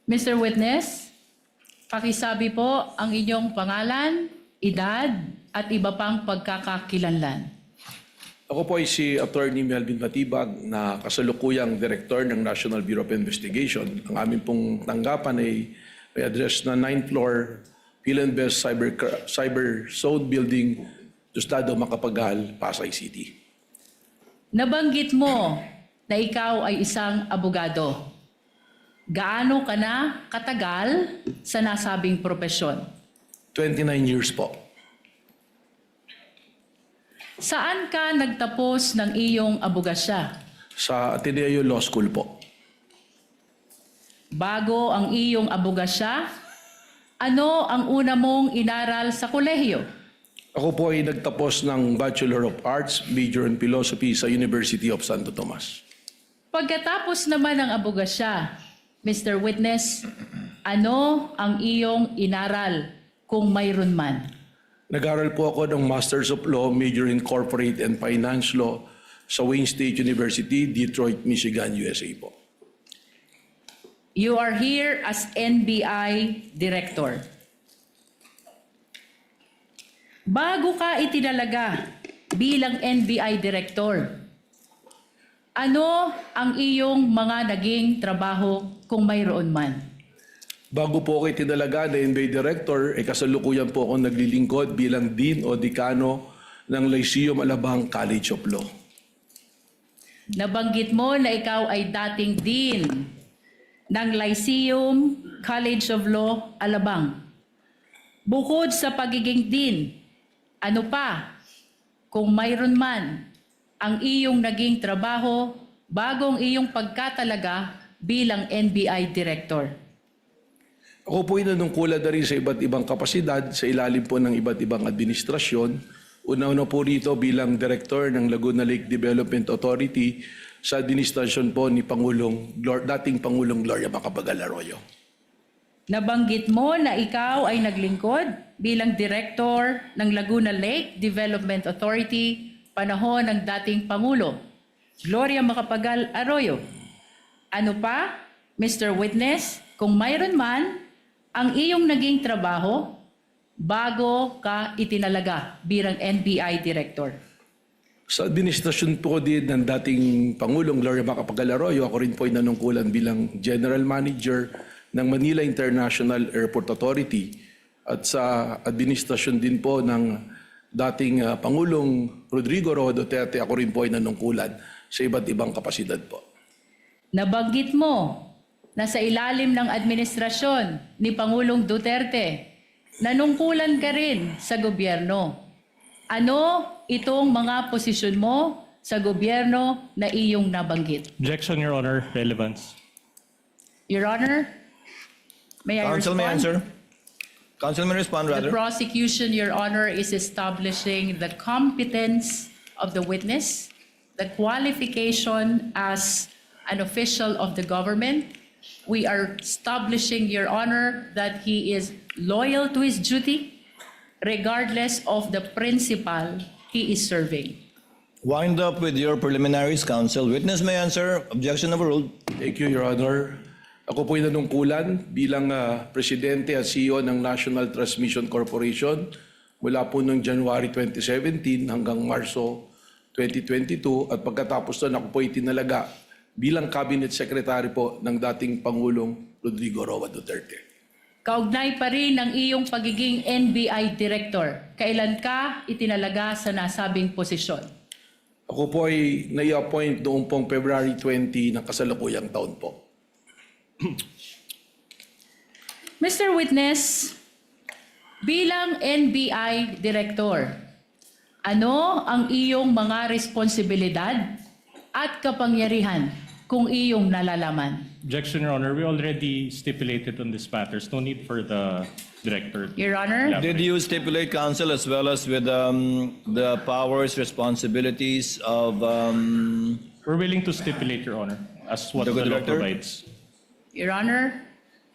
Mr. Witness, pakisabi po ang inyong pangalan, edad, at iba pang pagkakakilanlan. Ako po ay si Attorney Melvin Matibag na kasalukuyang Director ng National Bureau of Investigation. Ang aming pong tanggapan ay may address na 9th floor Philinvest Cyber Zone Building, Tostado, Macapagal, Pasay City. Nabanggit mo na ikaw ay isang abogado. Gaano ka na katagal sa nasabing propesyon? 29 years po. Saan ka nagtapos ng iyong abogasya? Sa Ateneo Law School po. Bago ang iyong abogasya, ano ang una mong inaral sa kolehiyo? Ako po ay nagtapos ng Bachelor of Arts, Major in Philosophy sa University of Santo Tomas. Pagkatapos naman ng abogasya, Mr. Witness, ano ang iyong inaral kung mayroon man? Nag-aral po ako ng Masters of Law, Major in Corporate and Finance Law sa Wayne State University, Detroit, Michigan, USA po. You are here as NBI Director. Bago ka itinalaga bilang NBI Director, ano ang iyong mga naging trabaho kung mayroon man? Bago po ako itinalaga na NBA Director, kasalukuyan po ako naglilingkod bilang Dean o Dekano ng Lyceum Alabang College of Law. Nabanggit mo na ikaw ay dating Dean ng Lyceum College of Law, Alabang. Bukod sa pagiging Dean, ano pa, kung mayroon man, ang iyong naging trabaho bagong iyong pagkatalaga bilang NBI Director? Ako po ay nanungkulan na rin sa iba't ibang kapasidad sa ilalim po ng iba't ibang administrasyon. Una-una po rito bilang Director ng Laguna Lake Development Authority sa administrasyon po ni dating Pangulong Gloria Macapagal Arroyo. Nabanggit mo na ikaw ay naglingkod bilang Director ng Laguna Lake Development Authority panahon ng dating Pangulo, Gloria Macapagal Arroyo. Ano pa, Mr. Witness, kung mayroon man, ang iyong naging trabaho bago ka itinalaga bilang NBI Director? Sa administrasyon po din ng dating Pangulong Gloria Macapagal Arroyo, ako rin po ay nanungkulan bilang General Manager ng Manila International Airport Authority at sa administrasyon din po ng dating Pangulong Rodrigo Roa Duterte, ako rin po ay nanungkulan sa iba't ibang kapasidad po. Nabanggit mo na sa ilalim ng administrasyon ni Pangulong Duterte, nanungkulan ka rin sa gobyerno. Ano itong mga posisyon mo sa gobyerno na iyong nabanggit? Objection, Your Honor. Relevance. Your Honor, may I Counsel respond? may answer. Counsel may respond The rather. prosecution, Your Honor, is establishing the competence of the witness, the qualification as an official of the government. We are establishing, Your Honor, that he is loyal to his duty regardless of the principal he is serving. Wind up with your preliminaries, counsel. Witness may answer. Objection overruled. Thank you, Your Honor. Ako po ay nanungkulan bilang Presidente at CEO ng National Transmission Corporation mula po noong January 2017 hanggang Marso 2022 at pagkatapos doon ako po ay tinalaga bilang Cabinet Secretary po ng dating Pangulong Rodrigo Roa Duterte. Kaugnay pa rin ng iyong pagiging NBI Director. Kailan ka itinalaga sa nasabing posisyon? Ako po ay nai-appoint noong pong February 20 ng kasalukuyang taon po. Mr. Witness, bilang NBI Director, ano ang iyong mga responsibilidad at kapangyarihan kung iyong nalalaman? Objection, Your Honor. We already stipulated on this matters. No need for the Director. Your Honor? Yeah. Did you stipulate, counsel, as well as with the powers, responsibilities of We're willing to stipulate, Your Honor, as what The the law Director? provides. Your Honor,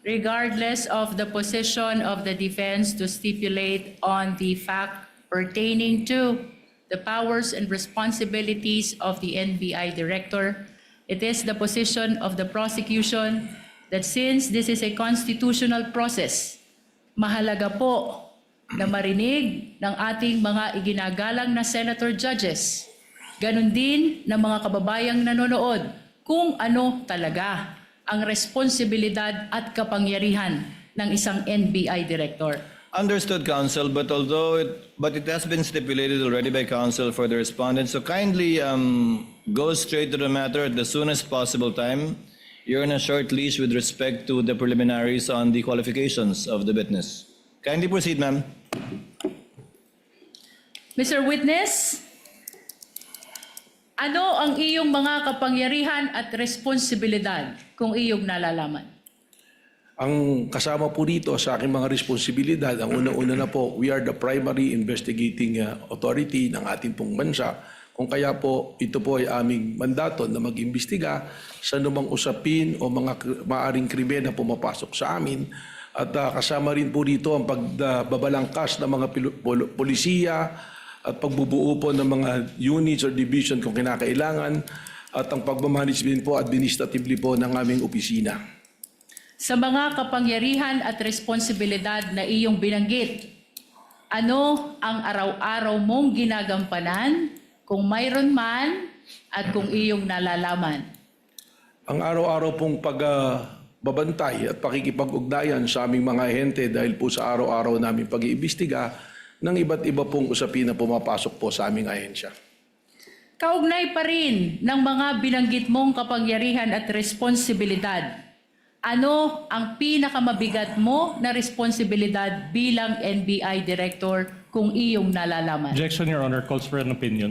regardless of the position of the defense to stipulate on the fact pertaining to the powers and responsibilities of the NBI Director, it is the position of the prosecution that since this is a constitutional process, mahalaga po na marinig ng ating mga iginagalang na senator judges, ganun din ng mga kababayang nanonood kung ano talaga ang responsibilidad at kapangyarihan ng isang NBI director. Understood, Counsel, but it has been stipulated already by Counsel for the respondent, so kindly go straight to the matter at the soonest possible time. You're on a short leash with respect to the preliminaries on the qualifications of the witness. Kindly proceed, ma'am. Mr. Witness, ano ang iyong mga kapangyarihan at responsibilidad kung iyong nalalaman? Ang kasama po dito sa aking mga responsibilidad, ang unang-una na po, we are the primary investigating authority ng ating pong bansa. Kung kaya po, ito po ay aming mandato na mag-imbestiga sa anumang usapin o mga maaring krimen na pumapasok sa amin. At kasama rin po dito ang pagbabalangkas ng mga polisiya at pagbubuo po ng mga units or division kung kinakailangan at ang pagmamanage din po administratively po ng aming opisina. Sa mga kapangyarihan at responsibilidad na iyong binanggit, ano ang araw-araw mong ginagampanan kung mayroon man at kung iyong nalalaman? Ang araw-araw pong pagbabantay at pakikipag-ugnayan sa aming mga ahente dahil po sa araw-araw namin pag-iimbestiga ng iba't iba pong usapin na pumapasok po sa aming ahensya. Kaugnay pa rin ng mga binanggit mong kapangyarihan at responsibilidad, ano ang pinakamabigat mo na responsibilidad bilang NBI Director kung iyong nalalaman? Objection, Your Honor. Calls for an opinion.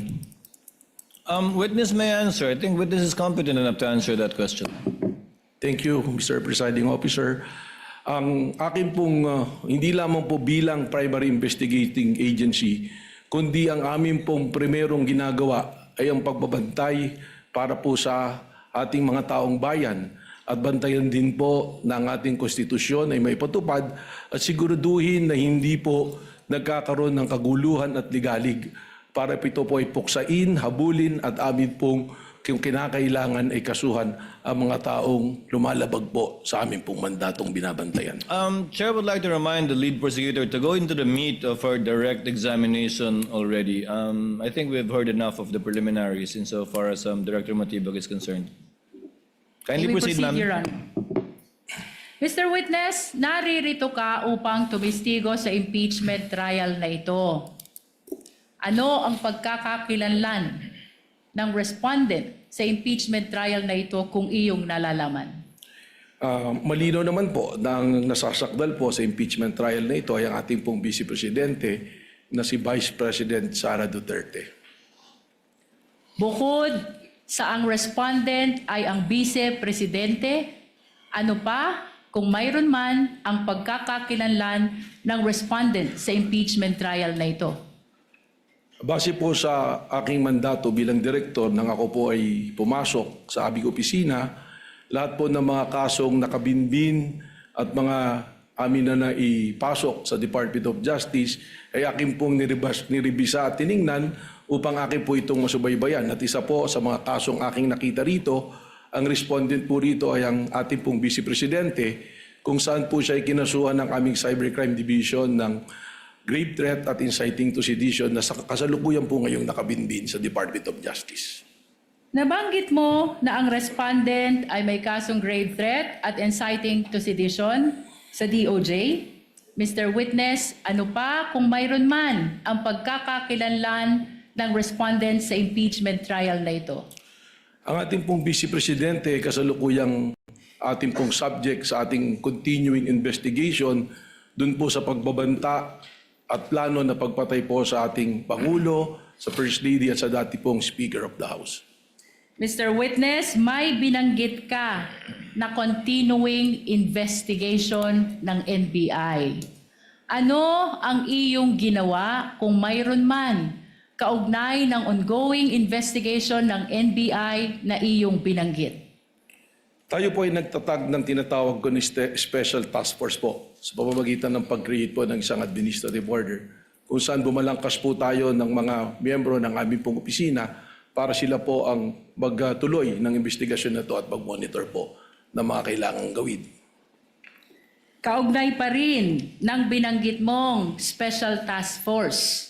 Witness may answer. I think witness is competent enough to answer that question. Thank you, Mr. Presiding Officer. Ang akin pong, hindi lamang po bilang primary investigating agency, kundi ang amin pong primerong ginagawa ay ang pagbabantay para po sa ating mga taong bayan at bantayan din po ng ating konstitusyon ay maipatupad at siguraduhin na hindi po nagkakaroon ng kaguluhan at ligalig para ito po ay puksain, habulin at amin pong kung kinakailangan ay kasuhan ang mga taong lumalabag po sa amin pong mandatong binabantayan. Chair would like to remind the lead prosecutor to go into the meat of our direct examination already. I think we've heard enough of the preliminaries insofar as Director Matibag is concerned. Kindly May we proceed, ma'am. Your Honor. Mr. Witness, naririto ka upang tumistigo sa impeachment trial na ito. Ano ang pagkakakilanlan ng respondent sa impeachment trial na ito kung iyong nalalaman? Malinaw naman po na ang nasasakdal po sa impeachment trial na ito ay ang ating pong Vice Presidente na si Vice President Sara Duterte. Bukod sa ang respondent ay ang Vice Presidente, ano pa kung mayroon man ang pagkakakilanlan ng respondent sa impeachment trial na ito? Base po sa aking mandato bilang direktor nang ako po ay pumasok sa aming opisina, lahat po ng mga kasong nakabinbin at mga amin na naipasok sa Department of Justice ay aking pong niribisa at tiningnan upang akin po itong masubaybayan. At isa po sa mga kasong aking nakita rito, ang respondent po rito ay ang ating pong Vice Presidente kung saan po siya ay kinasuhan ng aming Cybercrime Division ng grave threat at inciting to sedition na kasalukuyan po ngayong nakabinbin sa Department of Justice. Nabanggit mo na ang respondent ay may kasong grave threat at inciting to sedition sa DOJ. Mr. Witness, ano pa kung mayroon man ang pagkakakilanlan ng respondent sa impeachment trial na ito? Ang ating pong Vice Presidente kasalukuyang ating pong subject sa ating continuing investigation dun po sa pagbabanta at plano na pagpatay po sa ating Pangulo, sa First Lady at sa dati pong Speaker of the House. Mr. Witness, may binanggit ka na continuing investigation ng NBI. Ano ang iyong ginawa kung mayroon man kaugnay ng ongoing investigation ng NBI na iyong binanggit? Tayo po ay nagtatag ng tinatawag ko ni Special Task Force po sa pamamagitan ng pag-create po ng isang administrative order kung saan bumalangkas po tayo ng mga miyembro ng aming pong opisina para sila po ang magtuloy ng investigasyon na ito at mag-monitor po ng mga kailangang gawin. Kaugnay pa rin ng binanggit mong Special Task Force.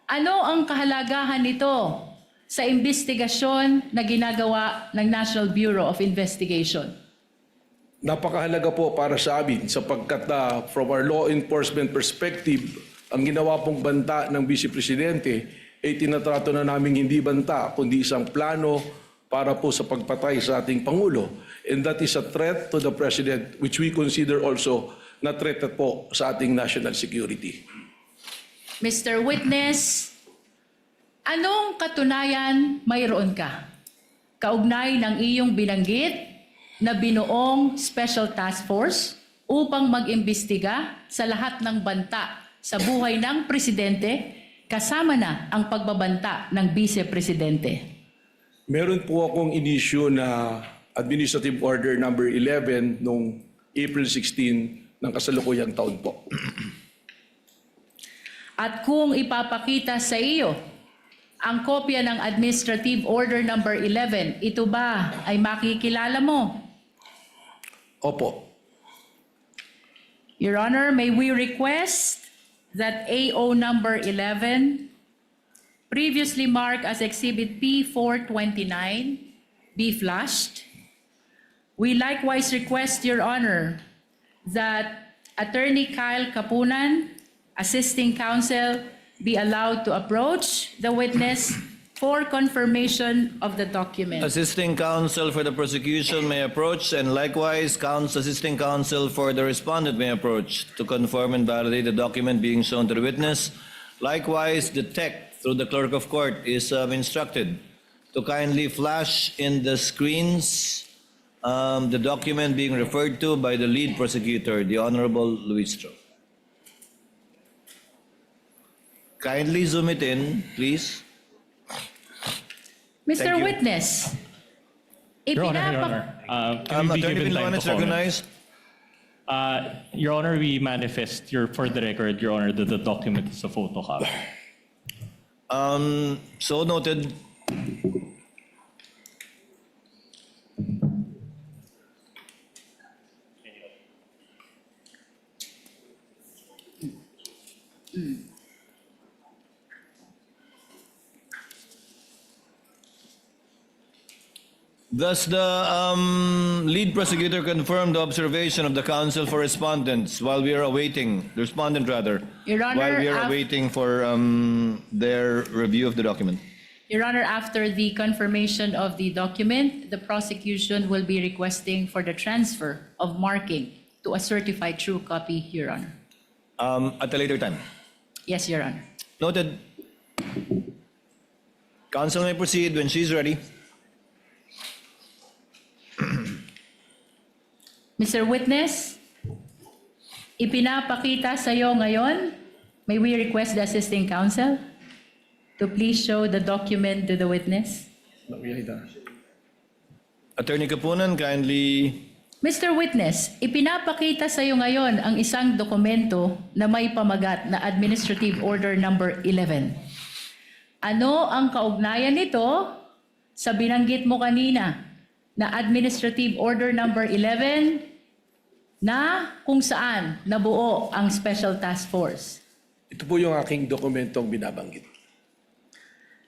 Ano ang kahalagahan nito sa investigasyon na ginagawa ng National Bureau of Investigation? Napakahalaga po para sa amin sapagkat from our law enforcement perspective, ang ginawa pong banta ng Vice Presidente ay tinatrato na namin hindi banta kundi isang plano para po sa pagpatay sa ating Pangulo. And that is a threat to the President which we consider also na threat po sa ating national security. Mr. Witness, anong katunayan mayroon ka? Kaugnay ng iyong binanggit na binuong Special Task Force upang mag-imbestiga sa lahat ng banta sa buhay ng Presidente kasama na ang pagbabanta ng Vice Presidente. Meron po akong inisyu na Administrative Order number 11 noong April 16 ng kasalukuyang taon po. At kung ipapakita sa iyo ang kopya ng Administrative Order number 11, ito ba ay makikilala mo? Opo. Your Honor, may we request that AO number 11, previously marked as Exhibit P429, be flashed. We likewise request, Your Honor, that Attorney Kyle Kapunan, assisting counsel, be allowed to approach the witness for confirmation of the document. Assisting counsel for the prosecution may approach, and likewise, assisting counsel for the respondent may approach to confirm and validate the document being shown to the witness. Likewise, the tech, through the clerk of court, is instructed to kindly flash in the screens the document being referred to by the lead prosecutor, the Honorable Luis Tro. Kindly zoom it in, please. Mr. Thank you. Witness, Your Honor, can we be Attorney given time Binloan to is comment? recognized. Your Honor, we manifest for the record, Your Honor, that the document is a photocopy. So noted. Thus, the lead prosecutor confirmed the observation of the counsel for respondents while we are awaiting, the respondent rather, Your Honor, while we are awaiting for their review of the document. Your Honor, after the confirmation of the document, the prosecution will be requesting for the transfer of marking to a certified true copy, Your Honor. At a later time. Yes, Your Honor. Noted. Counsel may proceed when she's ready. Mr. Witness, ipinapakita sa iyo ngayon, may we request the assisting counsel to please show the document to the witness? Attorney Kapunan, kindly. Mr. Witness, ipinapakita sa iyo ngayon ang isang dokumento na may pamagat na Administrative Order number 11. Ano ang kaugnayan nito sa binanggit mo kanina na Administrative Order number 11 na kung saan nabuo ang Special Task Force? Ito po yung aking dokumentong binabanggit.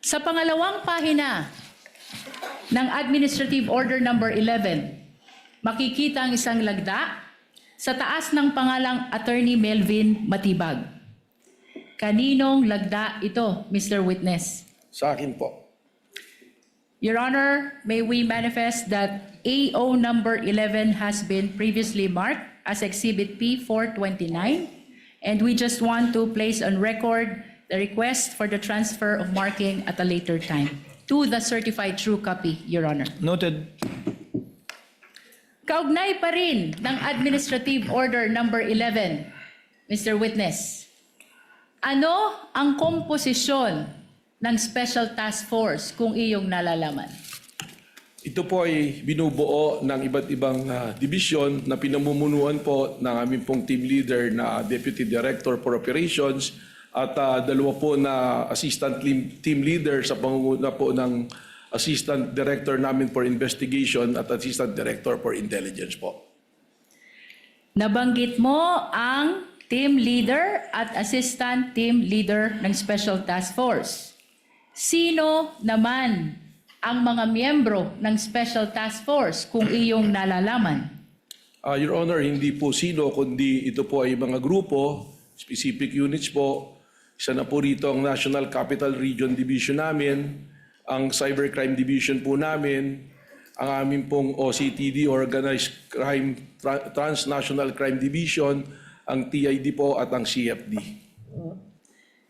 Sa pangalawang pahina ng Administrative Order number 11, makikita ang isang lagda sa taas ng pangalang Attorney Melvin Matibag. Kaninong lagda ito, Mr. Witness? Sa akin po. Your Honor, may we manifest that AO number 11 has been previously marked as Exhibit P429, and we just want to place on record the request for the transfer of marking at a later time to the certified true copy, Your Honor. Noted. Kaugnay pa rin ng Administrative Order number 11, Mr. Witness. Ano ang komposisyon ng Special Task Force kung iyong nalalaman? Ito po ay binubuo ng iba't ibang division na pinamumunuan po ng aming pong team leader na Deputy Director for Operations at dalawa po na assistant team leader sa pangunguna po ng Assistant Director namin for Investigation at Assistant Director for Intelligence po. Nabanggit mo ang team leader at assistant team leader ng Special Task Force. Sino naman ang mga miyembro ng Special Task Force kung iyong nalalaman? Your Honor, hindi po sino, kundi ito po ay mga grupo, specific units po. Isa na po rito ang National Capital Region Division namin, ang Cybercrime Division po namin, ang aming pong OCTD, Organized Crime, Transnational Crime Division, ang TID po at ang CFD.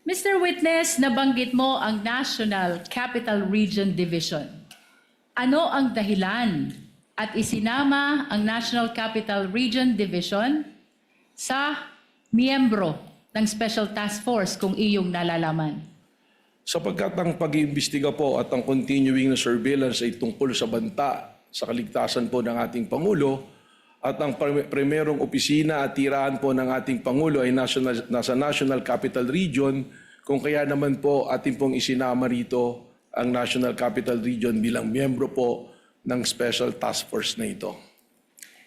Mr. Witness, nabanggit mo ang National Capital Region Division. Ano ang dahilan at isinama ang National Capital Region Division sa miyembro ng Special Task Force kung iyong nalalaman? Sapagkat ang pag-iimbestiga po at ang continuing na surveillance ay tungkol sa banta sa kaligtasan po ng ating Pangulo at ang primerong opisina at tirahan po ng ating Pangulo ay nasa National Capital Region, kung kaya naman po ating pong isinama rito ang National Capital Region bilang miyembro po ng Special Task Force na ito.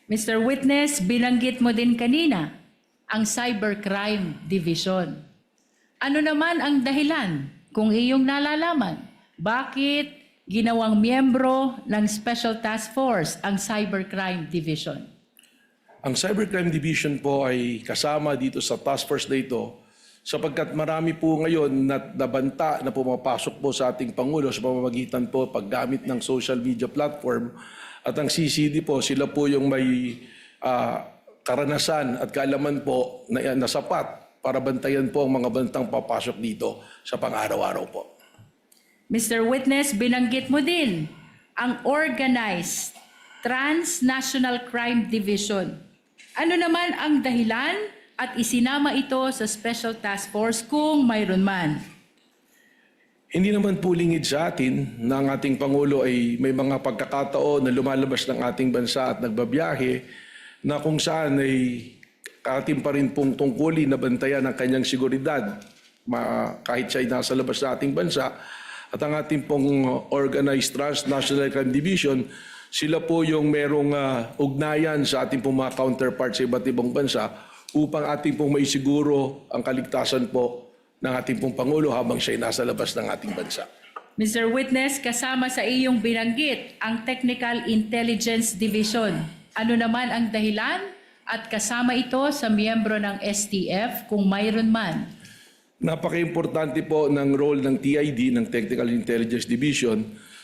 Mr. Witness, binanggit mo din kanina ang Cybercrime Division. Ano naman ang dahilan kung iyong nalalaman? Bakit ginawang miyembro ng Special Task Force ang Cybercrime Division? Ang Cybercrime Division po ay kasama dito sa task force na ito sapagkat marami po ngayon na nabanta na pumapasok po sa ating Pangulo sa pamamagitan po paggamit ng social media platform at ang CCD po, sila po yung may karanasan at kaalaman po na sapat para bantayan po ang mga bantang papasok dito sa pang-araw-araw po. Mr. Witness, binanggit mo din ang Organized Transnational Crime Division. Ano naman ang dahilan at isinama ito sa Special Task Force kung mayroon man? Hindi naman po lingid sa atin na ang ating Pangulo ay may mga pagkakataon na lumalabas ng ating bansa at nagbabiyahe na kung saan ay ating pa rin pong tungkulin na bantayan ang kanyang seguridad kahit siya ay nasa labas ng ating bansa. At ang ating pong Organized Transnational Crime Division, sila po yung merong ugnayan sa ating pong mga counterparts sa iba't ibang bansa upang ating pong maisiguro ang kaligtasan po ng ating pong Pangulo habang siya ay nasa labas ng ating bansa. Mr. Witness, kasama sa iyong binanggit ang Technical Intelligence Division. Ano naman ang dahilan at kasama ito sa miyembro ng STF kung mayroon man? Napaka-importante po ng role ng TID, ng Technical Intelligence Division,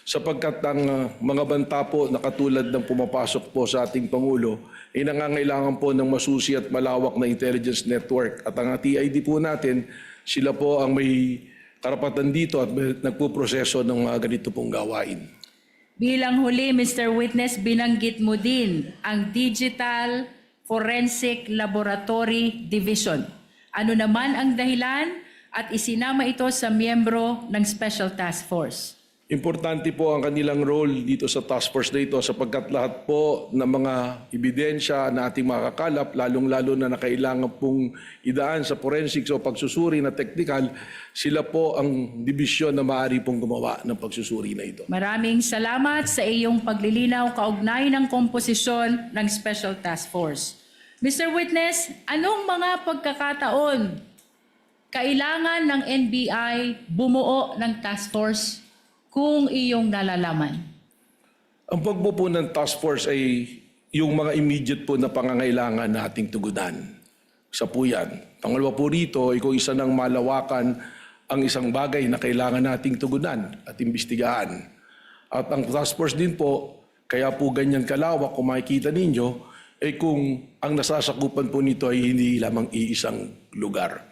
sapagkat ang mga banta po na katulad ng pumapasok po sa ating Pangulo ay nangangailangan po ng masusi at malawak na intelligence network. At ang TID po natin, sila po ang may karapatan dito at nagpuproseso ng mga ganito pong gawain. Bilang huli, Mr. Witness, binanggit mo din ang Digital Forensic Laboratory Division. Ano naman ang dahilan at isinama ito sa miyembro ng Special Task Force? Importante po ang kanilang role dito sa task force na ito sapagkat lahat po ng mga ebidensya na ating makakalap, lalong-lalo na nakailangan pong idaan sa forensics o pagsusuri na technical, sila po ang dibisyon na maaari pong gumawa ng pagsusuri na ito. Maraming salamat sa iyong paglilinaw kaugnay ng komposisyon ng Special Task Force. Mr. Witness, anong mga pagkakataon kailangan ng NBI bumuo ng task force kung iyong nalalaman? Ang pagbuo ng task force ay yung mga immediate po na pangangailangan na ating tugunan. Isa po yan. Pangalawa po rito ay kung isa ng malawakan ang isang bagay na kailangan nating tugunan at imbestigahan. At ang task force din po, kaya po ganyan kalawak kung makikita ninyo, ay kung ang nasasakupan po nito ay hindi lamang iisang lugar.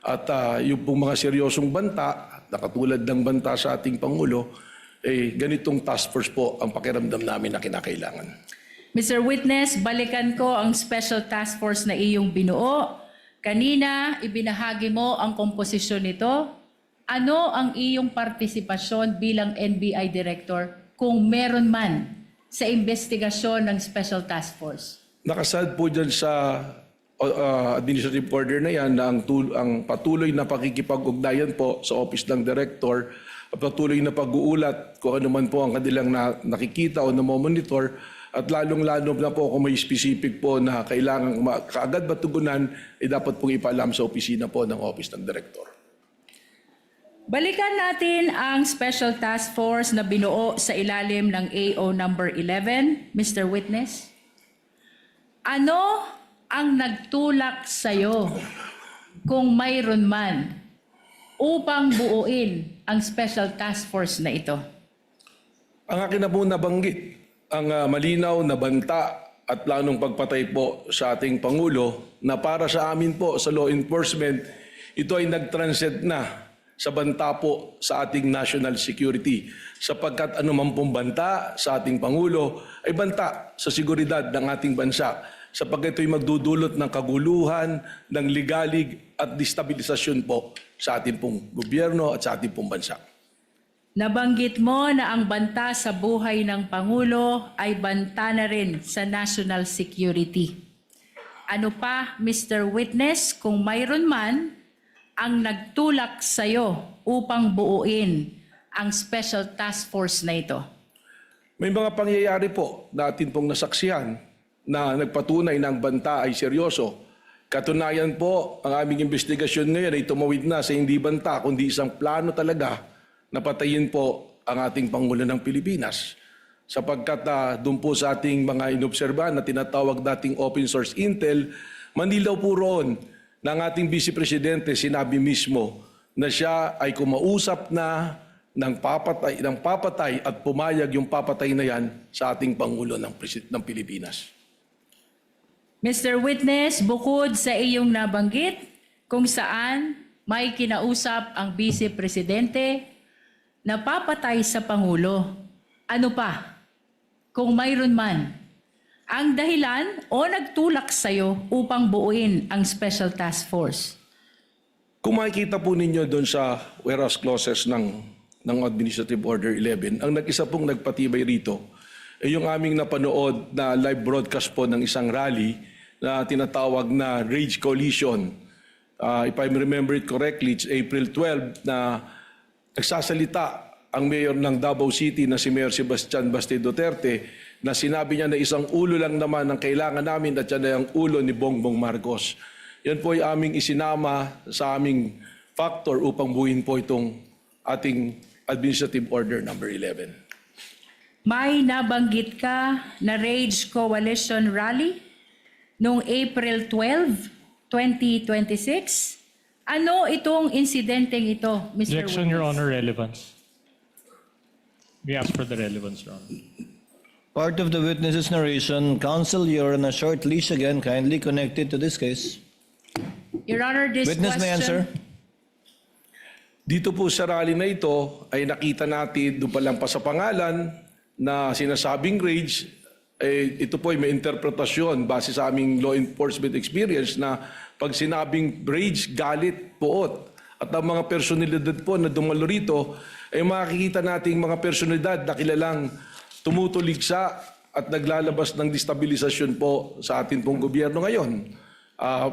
At yung pong mga seryosong banta, na katulad ng banta sa ating Pangulo, ganitong task force po ang pakiramdam namin na kinakailangan. Mr. Witness, balikan ko ang Special Task Force na iyong binuo. Kanina, ibinahagi mo ang komposisyon nito. Ano ang iyong partisipasyon bilang NBI Director kung meron man sa investigasyon ng Special Task Force? Nakasad po dyan sa administrative order na yan na ang patuloy na pakikipag-ugnayan po sa Office ng Director at patuloy na pag-uulat kung ano man po ang kanilang nakikita o namomonitor At lalong-lalo na po kung may specific po na kailangan kaagad matugunan, dapat pong ipaalam sa opisina po ng Office ng Director. Balikan natin ang Special Task Force na binuo sa ilalim ng AO number 11, Mr. Witness. Ano ang nagtulak sa'yo, kung mayroon man, upang buuin ang Special Task Force na ito? Ang akin na po nabanggit, ang malinaw na banta at planong pagpatay po sa ating Pangulo na para sa amin po sa law enforcement, ito ay nag-transcend na sa banta po sa ating national security. Sapagkat anuman pong banta sa ating Pangulo ay banta sa seguridad ng ating bansa. Sapagkat ito'y magdudulot ng kaguluhan, ng ligalig at destabilisasyon po sa ating pong gobyerno at sa ating pong bansa. Nabanggit mo na ang banta sa buhay ng Pangulo ay banta na rin sa national security. Ano pa, Mr. Witness, kung mayroon man, ang nagtulak sa'yo upang buuin ang Special Task Force na ito? May mga pangyayari po na atin pong nasaksihan na nagpatunay na ang banta ay seryoso. Katunayan po, ang aming investigasyon ngayon ay tumawid na sa hindi banta, kundi isang plano talaga na patayin po ang ating Pangulo ng Pilipinas. Sapagkat doon po sa ating mga inobserbahan na tinatawag dating open source intel, manilaw po roon na ang ating Vice Presidente sinabi mismo na siya ay kumausap na ng papatay at pumayag yung papatay na yan sa ating Pangulo ng Pilipinas. Mr. Witness, bukod sa iyong nabanggit kung saan may kinausap ang Vice Presidente na papatay sa Pangulo, ano pa, kung mayroon man, ang dahilan o nagtulak sa'yo upang buuin ang Special Task Force? Kung makikita po ninyo doon sa whereas clauses ng Administrative Order 11, ang nag-isa pong nagpatibay rito ay yung aming napanood na live broadcast po ng isang rally na tinatawag na Rage Coalition. If I remember it correctly, it's April 12 na nagsasalita ang mayor ng Davao City na si Mayor Sebastian Basti Duterte na sinabi niya na isang ulo lang naman ang kailangan namin at yan ay ang ulo ni Bongbong Marcos. Yan po ay aming isinama sa aming factor upang buuin po itong ating Administrative Order number 11. May nabanggit ka na Rage Coalition Rally noong April 12, 2026. Ano itong insidenteng ito, Mr. Objection, Witness? Your Honor, relevance. We ask for the relevance, Your Honor. Part of the witness's narration, counsel, you're on a short leash again, kindly connected to this case. Your Honor, this Witness may answer. Dito po sa rally na ito ay nakita natin doon pa lang pa sa pangalan na sinasabing rage. Ito po ay may interpretasyon base sa aming law enforcement experience na pag sinabing rage, galit, puot. At ang mga personalidad po na dumalo rito ay makikita nating mga personalidad na kilalang tumutuligsa at naglalabas ng destabilisasyon po sa atin pong gobyerno ngayon.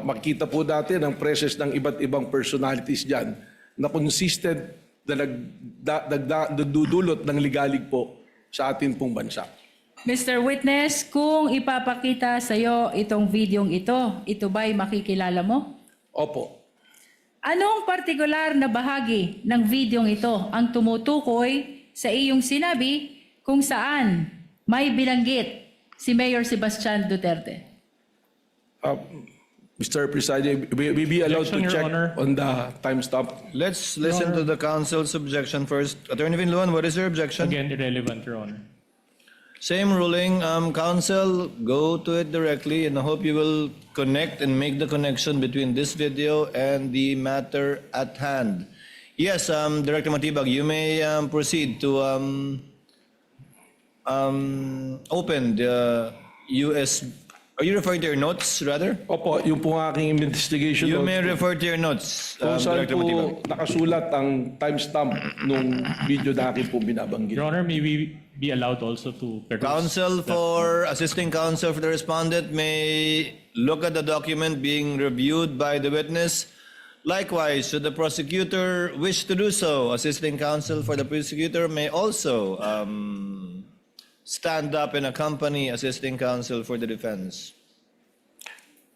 Makita po natin ang presence ng iba't ibang personalities dyan na consistent na nagdudulot ng ligalig po sa atin pong bansa. Mr. Witness, kung ipapakita sa iyo itong videong ito ba'y makikilala mo? Opo. Anong partikular na bahagi ng videong ito ang tumutukoy sa iyong sinabi kung saan may binanggit si Mayor Sebastian Duterte? Mr. Presiding, we be allowed to Objection, Your check Honor. on the timestamp. Let's listen to the counsel's objection first. Attorney Vinluan, what is your objection? Again, irrelevant, Your Honor. Same ruling, counsel, go to it directly, and I hope you will connect and make the connection between this video and the matter at hand. Yes, Director Matibag, you may proceed to open the US. Are you referring to your notes, rather? Opo, yung po ang aking investigation. You notes may po. refer to your notes, Kung saan Director Matibag. po nakasulat ang timestamp nung video na akin po binabanggit. Your Honor, may we be allowed also to peruse Counsel for assisting counsel for the respondent may look at the document being reviewed by the witness. Likewise, should the prosecutor wish to do so, assisting counsel for the prosecutor may also stand up and accompany assisting counsel for the defense.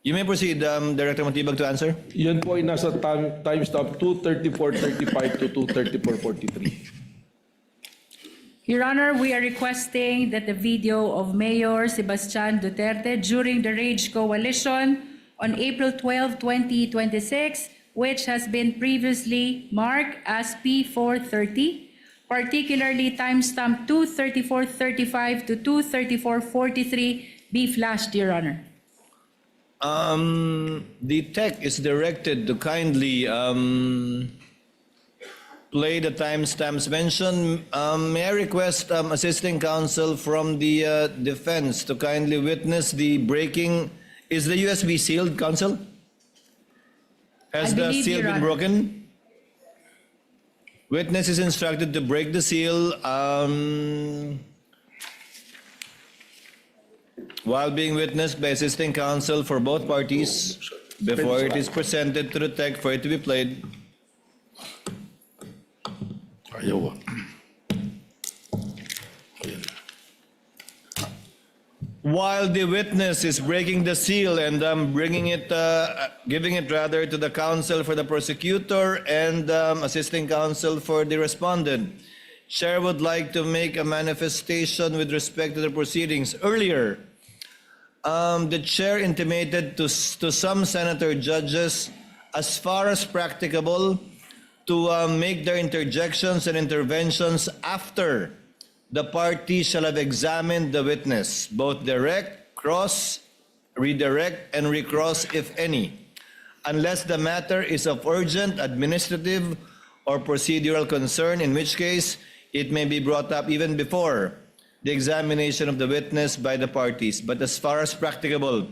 You may proceed, Director Matibag, to answer. Yan po ay nasa timestamp 2:34:35 to 2:34:43. Your Honor, we are requesting that the video of Mayor Sebastian Duterte during the Rage Coalition on April 12, 2026, which has been previously marked as P430, particularly timestamp 2:34:35 to 2:34:43, be flashed, Your Honor. The tech is directed to kindly play the timestamps mentioned. May I request assisting counsel from the defense to kindly witness the breaking? Is the USB sealed, counsel? Has I the believe, seal Your been Honor. broken? Witness is instructed to break the seal. While being witnessed by assisting counsel for both parties, before it is presented to the tech for it to be played. Ayaw ah. Ayan. While the witness is breaking the seal and bringing it, giving it rather to the counsel for the prosecutor and assisting counsel for the respondent, Chair would like to make a manifestation with respect to the proceedings. Earlier, the Chair intimated to some senator judges, as far as practicable, to make their interjections and interventions after the party shall have examined the witness, both direct, cross, redirect, and recross, if any, unless the matter is of urgent, administrative, or procedural concern, in which case it may be brought up even before the examination of the witness by the parties. But as far as practicable,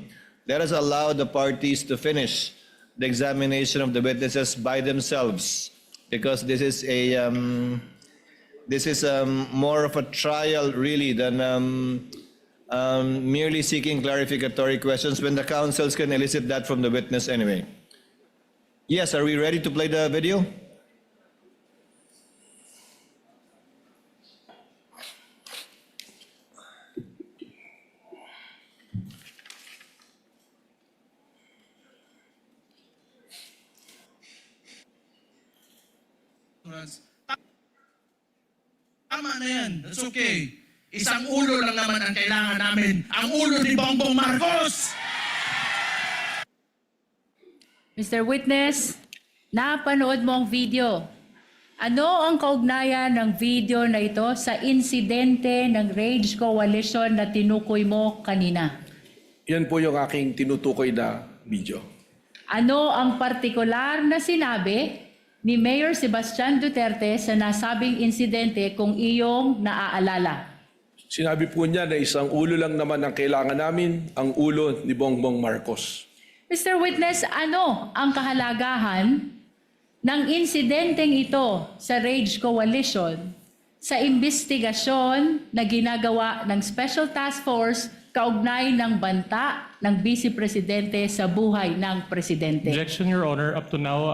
let us allow the parties to finish the examination of the witnesses by themselves, because this is more of a trial really than merely seeking clarificatory questions when the counsels can elicit that from the witness anyway. Yes, are we ready to play the video? Tama na yan. That's okay. Isang ulo lang naman ang kailangan namin. Ang ulo ni Bongbong Marcos! Mr. Witness, napanood mo ang video. Ano ang kaugnayan ng video na ito sa insidente ng Rage Coalition na tinukoy mo kanina? Yan po yung aking tinutukoy na video. Ano ang partikular na sinabi ni Mayor Sebastian Duterte sa nasabing insidente kung iyong naaalala? Sinabi po niya na isang ulo lang naman ang kailangan namin, ang ulo ni Bongbong Marcos. Mr. Witness, ano ang kahalagahan ng insidenteng ito sa Rage Coalition sa imbestigasyon na ginagawa ng Special Task Force kaugnay ng banta ng Vice Presidente sa buhay ng Presidente? Objection, Your Honor. Up to now,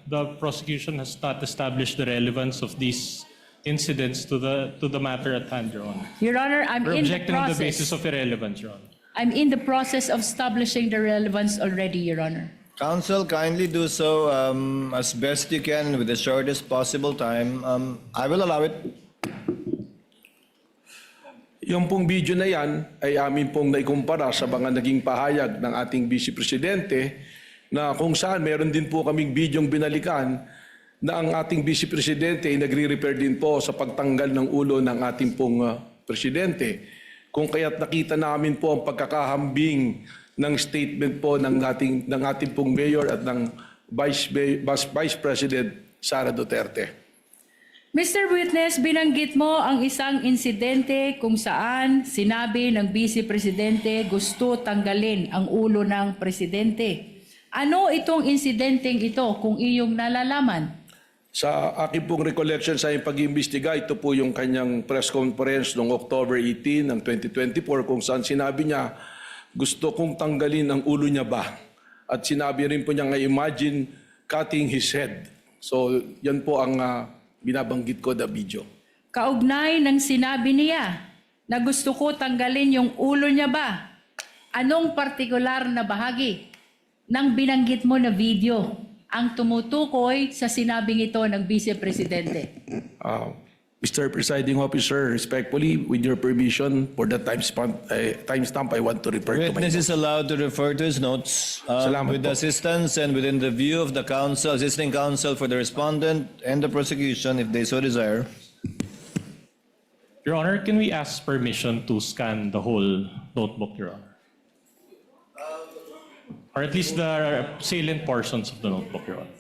the prosecution has not established the relevance of these incidents to the matter at hand, Your Honor. Your Honor, I'm We're in the objecting on the basis process. of irrelevance, Your Honor. I'm in the process of establishing the relevance already, Your Honor. Counsel, kindly do so as best you can with the shortest possible time. I will allow it. Yung pong video na yan ay amin pong naikumpara sa mga naging pahayag ng ating Vice Presidente na kung saan meron din po kaming bidyong binalikan na ang ating Vice Presidente ay nagre-refer din po sa pagtanggal ng ulo ng ating pong Presidente. Kung kaya't nakita namin po ang pagkakahambing ng statement po ng ating pong Mayor at ng Vice President Sara Duterte. Mr. Witness, binanggit mo ang isang insidente kung saan sinabi ng Vice Presidente gusto tanggalin ang ulo ng Presidente. Ano itong insidenteng ito kung iyong nalalaman? Sa aking pong recollection sa aking pag-iimbestiga, ito po yung kanyang press conference noong October 18 ng 2024 kung saan sinabi niya gusto kong tanggalin ang ulo niya ba? At sinabi rin po niya nga imagine cutting his head. So yan po ang binabanggit ko na video. Kaugnay ng sinabi niya na gusto ko tanggalin yung ulo niya ba? Anong partikular na bahagi ng binanggit mo na video ang tumutukoy sa sinabing ito ng Vice Presidente? Mr. Presiding Officer, respectfully, with your permission, for the timestamp, I want to refer to my Witness notes. is allowed to refer to his notes Salamat with po. assistance and within the view of the counsel, assisting counsel for the respondent and the prosecution if they so desire. Your Honor, can we ask permission to scan the whole notebook, Your Honor? Or at least the salient portions of the notebook, Your Honor.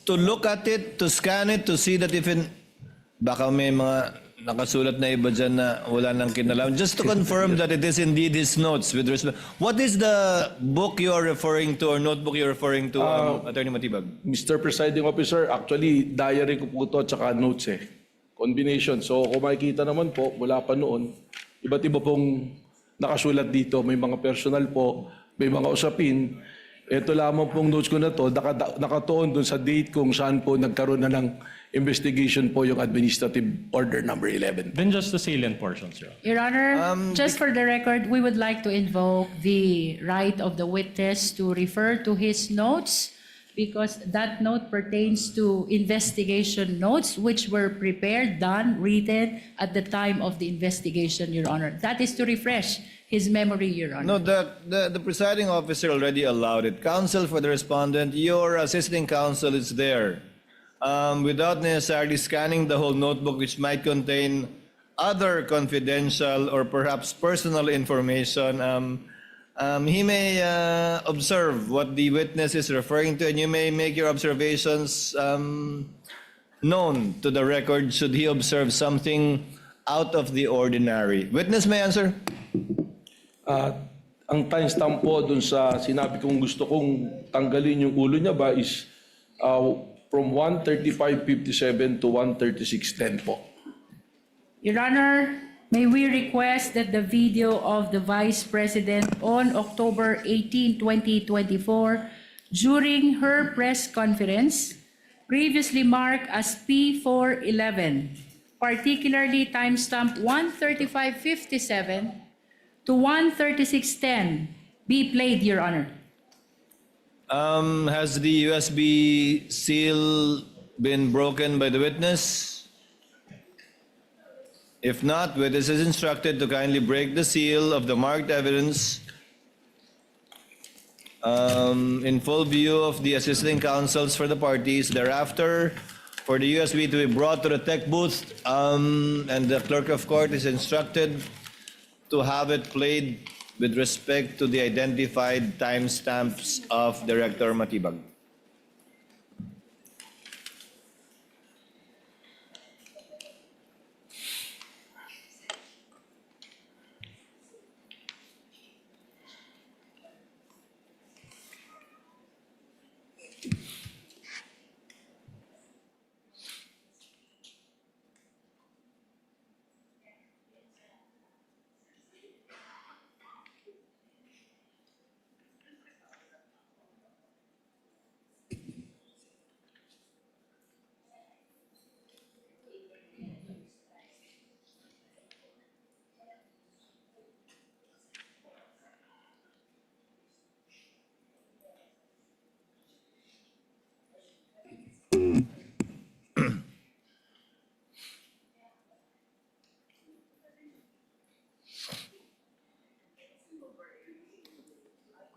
To look at it, to scan it, to see that if baka may mga nakasulat na iba dyan na wala nang kinalaman. Just to confirm that it is indeed his notes with respect. What is the book you are referring to or notebook you're referring to, Attorney Matibag? Mr. Presiding Officer, actually, diary ko po ito at saka notes Combination. So kung makikita naman po, mula pa noon, iba't iba pong nakasulat dito. May mga personal po, may mga usapin. Ito lamang pong notes ko na to, nakatuon dun sa date kung saan po nagkaroon na ng investigation po yung Administrative Order number 11. Then just the salient portions, Your Honor. Your Honor, just for the record, we would like to invoke the right of the witness to refer to his notes because that note pertains to investigation notes which were prepared, done, written at the time of the investigation, Your Honor. That is to refresh his memory, Your Honor. No, the presiding officer already allowed it. Counsel for the respondent, your assisting counsel is there. Without necessarily scanning the whole notebook, which might contain other confidential or perhaps personal information, he may observe what the witness is referring to, and you may make your observations known to the record should he observe something out of the ordinary. Witness may answer. Ang timestamp po dun sa sinabi kong gusto kong tanggalin yung ulo niya ba is from 1:35:57 to 1:36:10 po. Your Honor, may we request that the video of the Vice President on October 18, 2024, during her press conference, previously marked as P411, particularly timestamp 1:35:57 to 1:36:10, be played, Your Honor. Has the USB seal been broken by the witness? If not, witness is instructed to kindly break the seal of the marked evidence in full view of the assisting counsels for the parties. Thereafter, for the USB to be brought to the tech booth, and the clerk of court is instructed to have it played with respect to the identified timestamps of Director Matibag.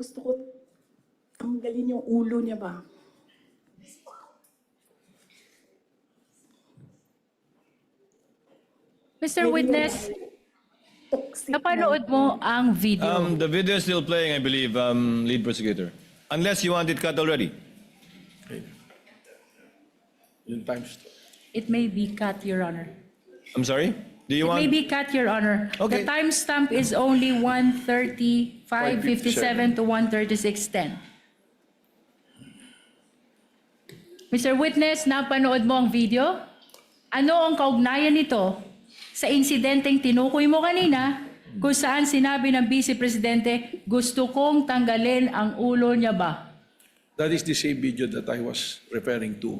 Gusto ko tanggalin yung ulo niya ba? Mr. Witness, Toxic napanood mo ang video. The video is still playing, I believe, lead prosecutor. Unless you want it cut already. Yung timestamp. It may be cut, Your Honor. I'm sorry? Do you It may want? be cut, Your Honor. Okay. The timestamp is only 1:35:57 to 1:36:10. Mr. Witness, napanood mo ang video? Ano ang kaugnayan nito sa insidenteng tinukoy mo kanina kung saan sinabi ng Vice Presidente, gusto kong tanggalin ang ulo niya ba? That is the same video that I was referring to.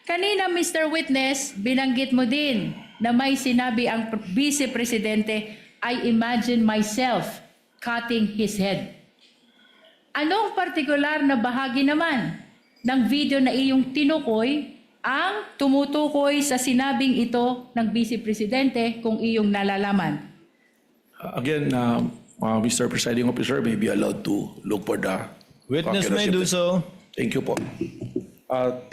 Kanina, Mr. Witness, binanggit mo din na may sinabi ang Vice Presidente, I imagine myself cutting his head. Anong partikular na bahagi naman ng video na iyong tinukoy ang tumutukoy sa sinabing ito ng Vice Presidente kung iyong nalalaman? Again, Mr. Presiding Officer, may be allowed to look for the Witness copy may of do the- so. Thank you po.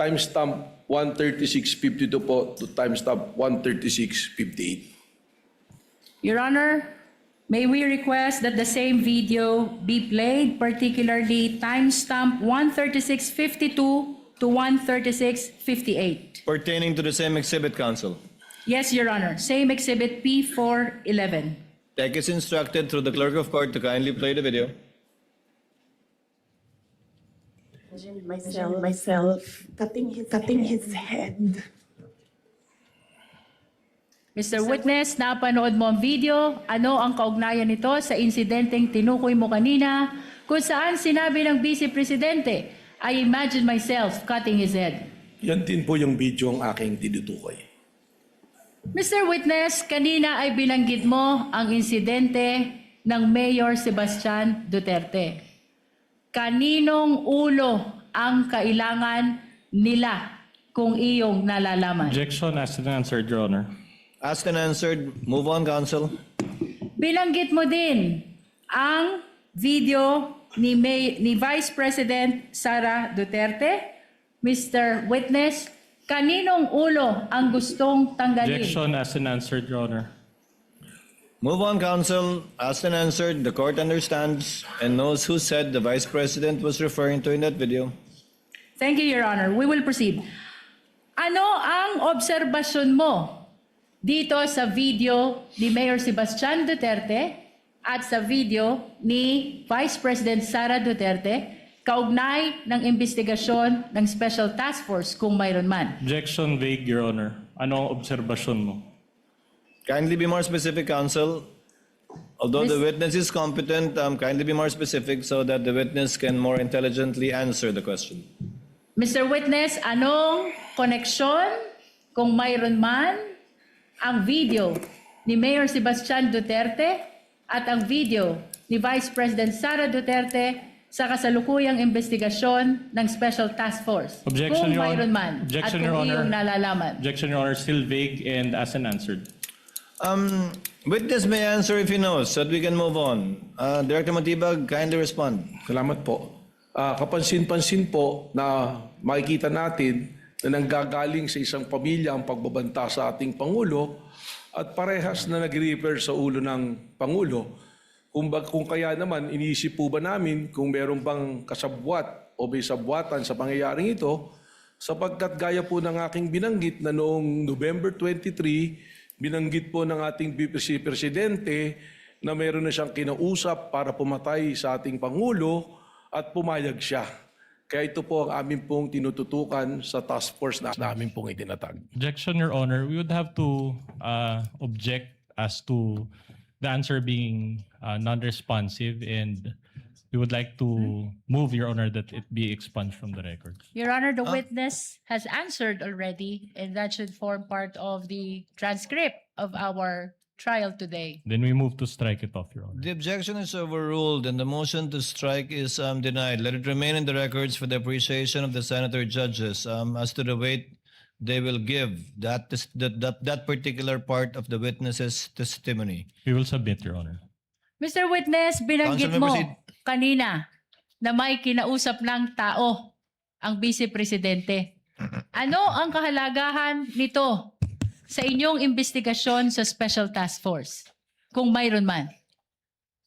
Timestamp 136.52 po to timestamp 136.58. Your Honor, may we request that the same video be played, particularly timestamp 136.52 to 136.58. Pertaining to the same exhibit, counsel. Yes, Your Honor. Same exhibit P411. Tech is instructed through the clerk of court to kindly play the video. Myself cutting his head. Mr. Witness, napanood mo ang video. Ano ang kaugnayan nito sa insidenteng tinukoy mo kanina kung saan sinabi ng Vice Presidente, I imagine myself cutting his head? Yan din po yung video ang aking tinutukoy. Mr. Witness, kanina ay binanggit mo ang insidente ng Mayor Sebastian Duterte. Kaninong ulo ang kailangan nila kung iyong nalalaman? Objection asked and answered, Your Honor. Asked and answered. Move on, counsel. Binanggit mo din ang video ni Vice President Sara Duterte. Mr. Witness, kaninong ulo ang gustong tanggalin? Objection asked and answered, Your Honor. Move on, counsel. Asked and answered. The court understands and knows who said the vice president was referring to in that video. Thank you, Your Honor. We will proceed. Ano ang obserbasyon mo dito sa video ni Mayor Sebastian Duterte at sa video ni Vice President Sara Duterte kaugnay ng investigasyon ng Special Task Force kung mayroon man? Objection vague, Your Honor. Ano ang obserbasyon mo? Kindly be more specific, counsel. Although the witness is competent, kindly be more specific so that the witness can more intelligently answer the question. Mr. Witness, anong koneksyon kung mayroon man ang video ni Mayor Sebastian Duterte at ang video ni Vice President Sara Duterte sa kasalukuyang investigasyon ng Special Task Force? Objection, kung Your Honor. mayroon man Objection, at Your kung Honor. iyong nalalaman. Objection, Your Honor. Still vague and asked and answered. Witness may answer if he knows so that we can move on. Director Matibag, kindly respond. Salamat po. Kapansin-pansin po na makikita natin na nanggagaling sa isang pamilya ang pagbabanta sa ating Pangulo at parehas na nag-refer sa ulo ng Pangulo. Kung kaya naman, iniisip po ba namin kung meron bang kasabwat o may sabwatan sa pangyayaring ito, sapagkat gaya po ng aking binanggit na noong November 23, binanggit po ng ating Vice Presidente na meron na siyang kinausap para pumatay sa ating Pangulo at pumayag siya. Kaya ito po ang amin pong tinututukan sa task force na amin pong itinatag. Objection, Your Honor. We would have to object as to the answer being non-responsive, and we would like to move, Your Honor, that it be expunged from the record. Your Honor, the witness has answered already, and that should form part of the transcript of our trial today. Then we move to strike it off, Your Honor. The objection is overruled and the motion to strike is denied. Let it remain in the records for the appreciation of the senator judges as to the weight they will give that particular part of the witness's testimony. We will submit, Your Honor. Mr. Witness, binanggit Counsel, mo may proceed. kanina na may kinausap ng tao ang Vice Presidente. Ano ang kahalagahan nito sa inyong investigasyon sa Special Task Force? Kung mayroon man.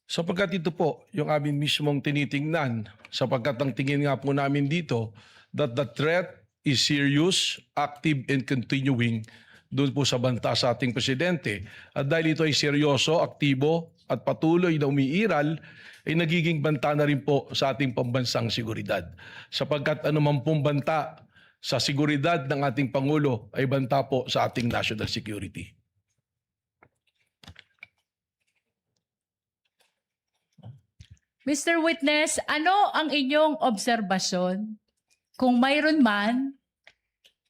Sapagkat ito po yung amin mismong tinitingnan, sapagkat ang tingin nga po namin dito that the threat is serious, active, and continuing doon po sa banta sa ating presidente. At dahil ito ay seryoso, aktibo, at patuloy na umiiral, ay nagiging banta na rin po sa ating pambansang seguridad. Sapagkat anuman pong banta sa seguridad ng ating Pangulo ay banta po sa ating national security. Mr. Witness, ano ang inyong obserbasyon kung mayroon man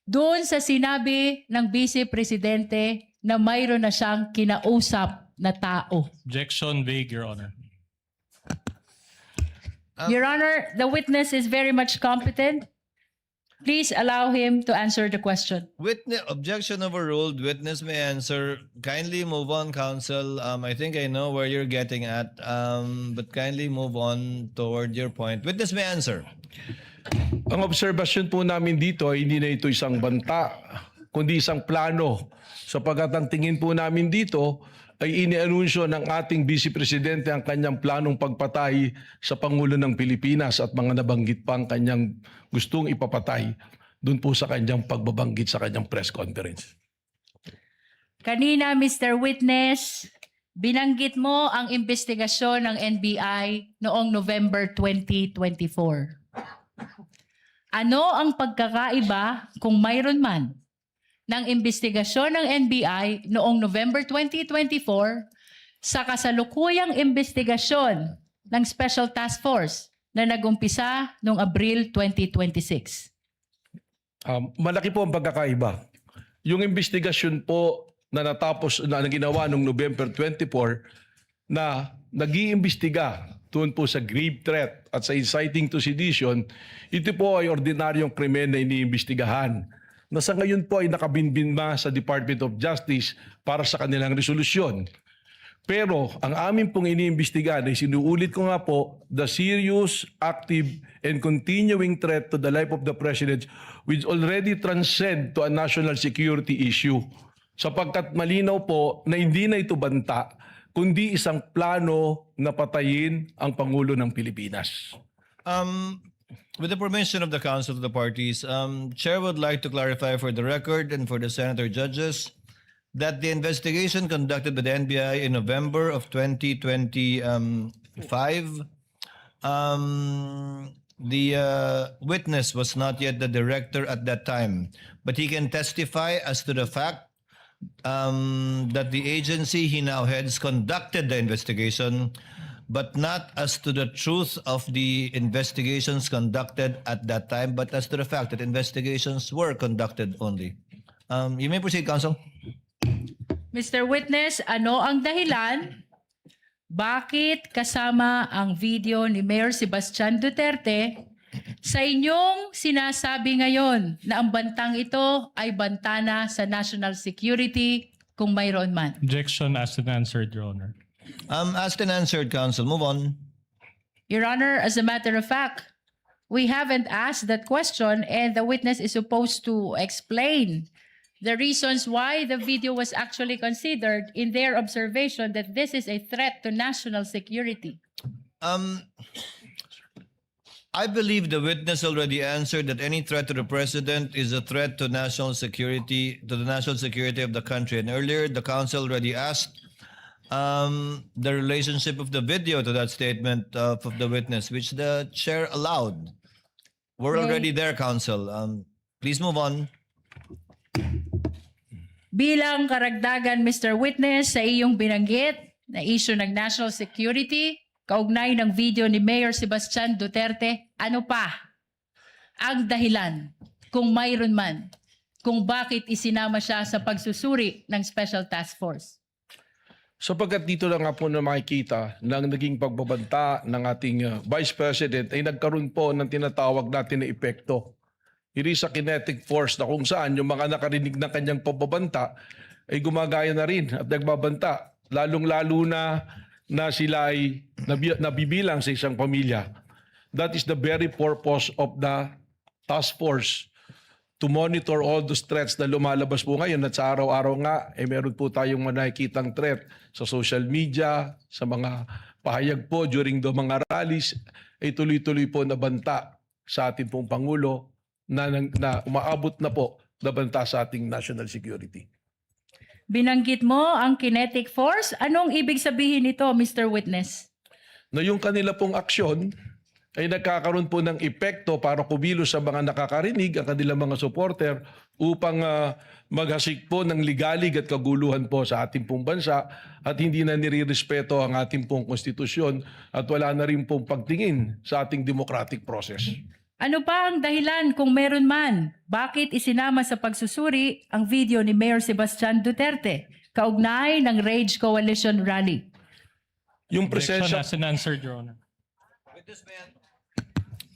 doon sa sinabi ng Vice Presidente na mayroon na siyang kinausap na tao. Objection vague, Your Honor. Your Honor, the witness is very much competent. Please allow him to answer the question. Objection overruled. Witness may answer. Kindly move on, counsel. I think I know where you're getting at, but kindly move on toward your point. Witness may answer. Ang obserbasyon po namin dito ay hindi na ito isang banta, kundi isang plano. Sapagkat ang tingin po namin dito ay inianunsyo ng ating Vice Presidente ang kanyang planong pagpatay sa Pangulo ng Pilipinas at mga nabanggit pa ang kanyang gustong ipapatay doon po sa kanyang pagbabanggit sa kanyang press conference. Kanina, Mr. Witness, binanggit mo ang investigasyon ng NBI noong November 2024. Ano ang pagkakaiba, kung mayroon man, ng investigasyon ng NBI noong November 2024 sa kasalukuyang investigasyon ng Special Task Force na nag-umpisa noong Abril 2026? Malaki po ang pagkakaiba. Yung investigasyon po na natapos na ginawa noong November 24 na nag-iimbestiga doon po sa grave threat at sa inciting to sedition, ito po ay ordinaryong krimen na iniimbestigahan na sa ngayon po ay nakabinbinma sa Department of Justice para sa kanilang resolusyon. Pero ang amin pong iniimbestigahan ay sinuulit ko nga po, the serious, active, and continuing threat to the life of the President which already transcend to a national security issue. Sapagkat malinaw po na hindi na ito banta, kundi isang plano na patayin ang Pangulo ng Pilipinas. With the permission of the Council of the Parties, Chair would like to clarify for the record and for the Senator judges that the investigation conducted by the NBI in November of 2025, the witness was not yet the director at that time, but he can testify as to the fact that the agency he now heads conducted the investigation, but not as to the truth of the investigations conducted at that time, but as to the fact that investigations were conducted only. You may proceed, Counsel. Mr. Witness, ano ang dahilan bakit kasama ang video ni Mayor Sebastian Duterte sa inyong sinasabi ngayon na ang bantang ito ay banta na sa national security kung mayroon man? Objection asked and answered, Your Honor. Asked and answered, Counsel. Move on. Your Honor, as a matter of fact, we haven't asked that question and the witness is supposed to explain the reasons why the video was actually considered in their observation that this is a threat to national security. I believe the witness already answered that any threat to the President is a threat to national security, to the national security of the country. And earlier, the Council already asked the relationship of the video to that statement of the witness, which the Chair allowed. We're already there, Counsel. Please move on. Bilang karagdagan, Mr. Witness, sa iyong binanggit na issue ng national security, kaugnay ng video ni Mayor Sebastian Duterte, ano pa ang dahilan, kung mayroon man, kung bakit isinama siya sa pagsusuri ng Special Task Force? Sapagkat dito lang nga po na makikita ng naging pagbabanta ng ating Vice President ay nagkaroon po ng tinatawag natin na epekto. It is a kinetic force na kung saan yung mga nakarinig ng kanyang pagbabanta ay gumagaya na rin at nagbabanta. Lalong-lalo na sila ay nabibilang sa isang pamilya. That is the very purpose of the task force, to monitor all those threats na lumalabas po ngayon at sa araw-araw nga, meron po tayong nakikitang threat sa social media, sa mga pahayag po during the mga rallies, ay tuloy-tuloy po na banta sa ating pong Pangulo na umaabot na po na banta sa ating national security. Binanggit mo ang kinetic force. Anong ibig sabihin nito, Mr. Witness? Na yung kanila pong aksyon ay nagkakaroon po ng epekto para kumilos sa mga nakakarinig, ang kanilang mga supporter, upang maghasik po ng ligalig at kaguluhan po sa ating pong bansa at hindi na nirirespeto ang ating pong konstitusyon at wala na rin pong pagtingin sa ating democratic process. Ano pa ang dahilan kung meron man? Bakit isinama sa pagsusuri ang video ni Mayor Sebastian Duterte kaugnay ng Rage Coalition Rally? Yung Objection presensya, has been answered, Your Honor.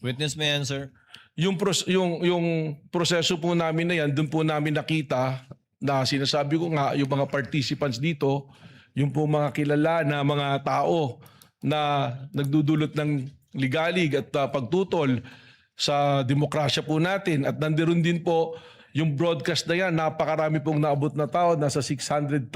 Witness may answer. yung proseso po namin na yan, doon po namin nakita na sinasabi ko nga, yung mga participants dito, yung po mga kilala na mga tao na nagdudulot ng ligalig at pagtutol sa demokrasya po natin. At nandiyon din po yung broadcast na yan, napakarami pong naabot na tao, nasa 600,000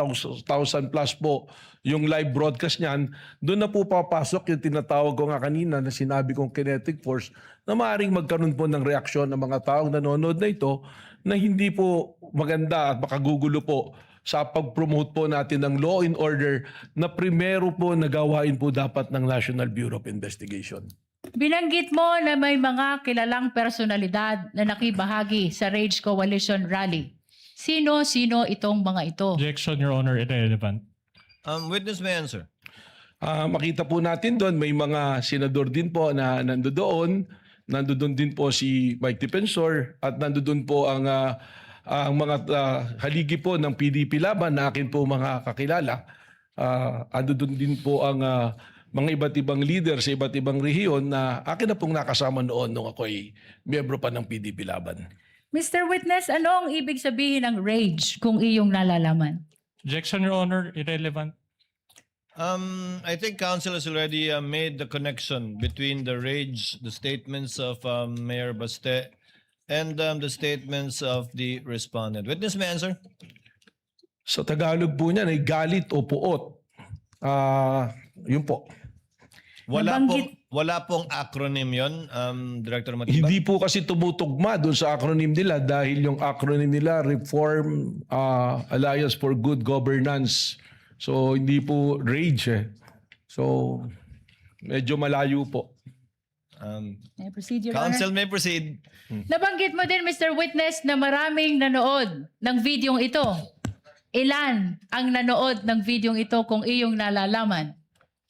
plus po yung live broadcast niyan. Doon na po papasok yung tinatawag ko nga kanina na sinabi kong kinetic force na maaaring magkaroon po ng reaksyon ng mga taong nanonood na ito na hindi po maganda at makagugulo po sa pag-promote po natin ng law and order na primero po nagawain po dapat ng National Bureau of Investigation. Binanggit mo na may mga kilalang personalidad na nakibahagi sa Rage Coalition Rally. Sino-sino itong mga ito? Objection, Your Honor, irrelevant. Witness may answer. Makita po natin doon, may mga senador din po na nandoon. Nandoon din po si Mike Defensor at nandoon po ang mga haligi po ng PDP Laban na akin po mga kakilala. Nandoon din po ang mga iba't ibang leader sa iba't ibang rehiyon na akin na pong nakasama noon nung ako ay miyembro pa ng PDP Laban. Mr. Witness, ano ang ibig sabihin ng rage kung iyong nalalaman? Objection, Your Honor, irrelevant. I think counsel has already made the connection between the rage, the statements of Mayor Baste, and the statements of the respondent. Witness may answer. Sa Tagalog po niyan ay galit o puot. Yun po. Wala pong acronym yon, Director Matibag. Hindi po kasi tumutugma doon sa acronym nila dahil yung acronym nila Reform Alliance for Good Governance. So hindi po RAGE eh. So medyo malayo po. May proceed, Your Honor. Counsel may proceed. Nabanggit mo din, Mr. Witness, na maraming nanood ng videong ito. Ilan ang nanood ng videong ito kung iyong nalalaman?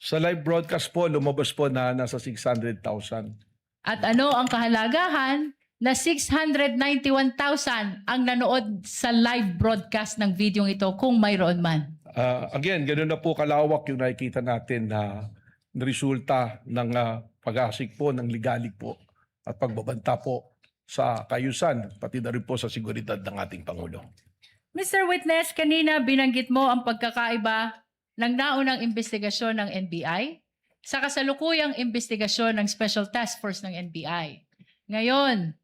Sa live broadcast po, lumabas po na nasa 600,000. At ano ang kahalagahan na 691,000 ang nanood sa live broadcast ng videong ito kung mayroon man? Again, ganoon na po kalawak yung nakikita natin na resulta ng pag-asik po ng ligalig po at pagbabanta po sa kayusan, pati na rin po sa seguridad ng ating Pangulo. Mr. Witness, kanina binanggit mo ang pagkakaiba ng naunang investigasyon ng NBI sa kasalukuyang investigasyon ng Special Task Force ng NBI. Ngayon,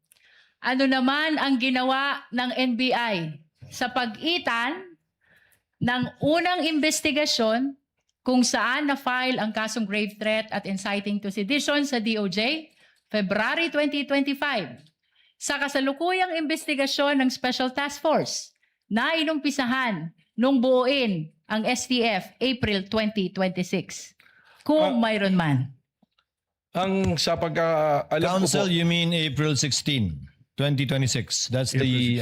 ano naman ang ginawa ng NBI sa pagitan ng unang investigasyon kung saan na-file ang kasong grave threat at inciting to sedition sa DOJ, February 2025, sa kasalukuyang investigasyon ng Special Task Force na inumpisahan nung buuin ang STF April 2026, kung mayroon man. Ang sa pagkaalam ko po, Counsel, you mean April 16, 2026. That's the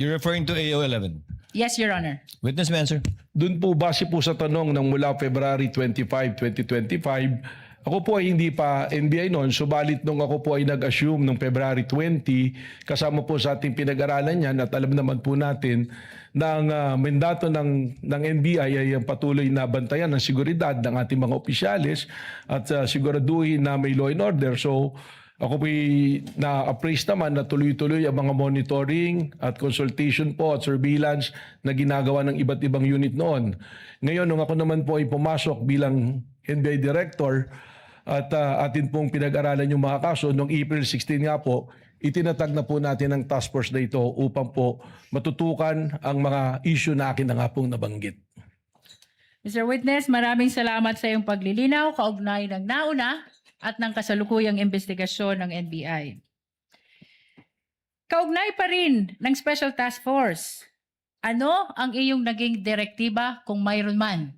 you're referring to AO11. Yes, Your Honor. Witness may answer. doon po base po sa tanong ng mula February 25, 2025, ako po ay hindi pa NBI noon, subalit nung ako po ay nag-assume nung February 20, kasama po sa ating pinag-aralan yan at alam naman po natin na ang mandato ng NBI ay ang patuloy na bantayan ng seguridad ng ating mga opisyalis at siguraduhin na may law and order. So ako po na-appraise naman na tuloy-tuloy ang mga monitoring at consultation po at surveillance na ginagawa ng iba't ibang unit noon. Ngayon, nung ako naman po ay pumasok bilang NBI Director at atin pong pinag-aralan yung mga kaso, noong April 16 nga po, itinatag na po natin ang task force na ito upang po matutukan ang mga issue na akin na nga pong nabanggit. Mr. Witness, maraming salamat sa iyong paglilinaw, kaugnay ng nauna at ng kasalukuyang investigasyon ng NBI. Kaugnay pa rin ng Special Task Force, ano ang iyong naging direktiba kung mayroon man?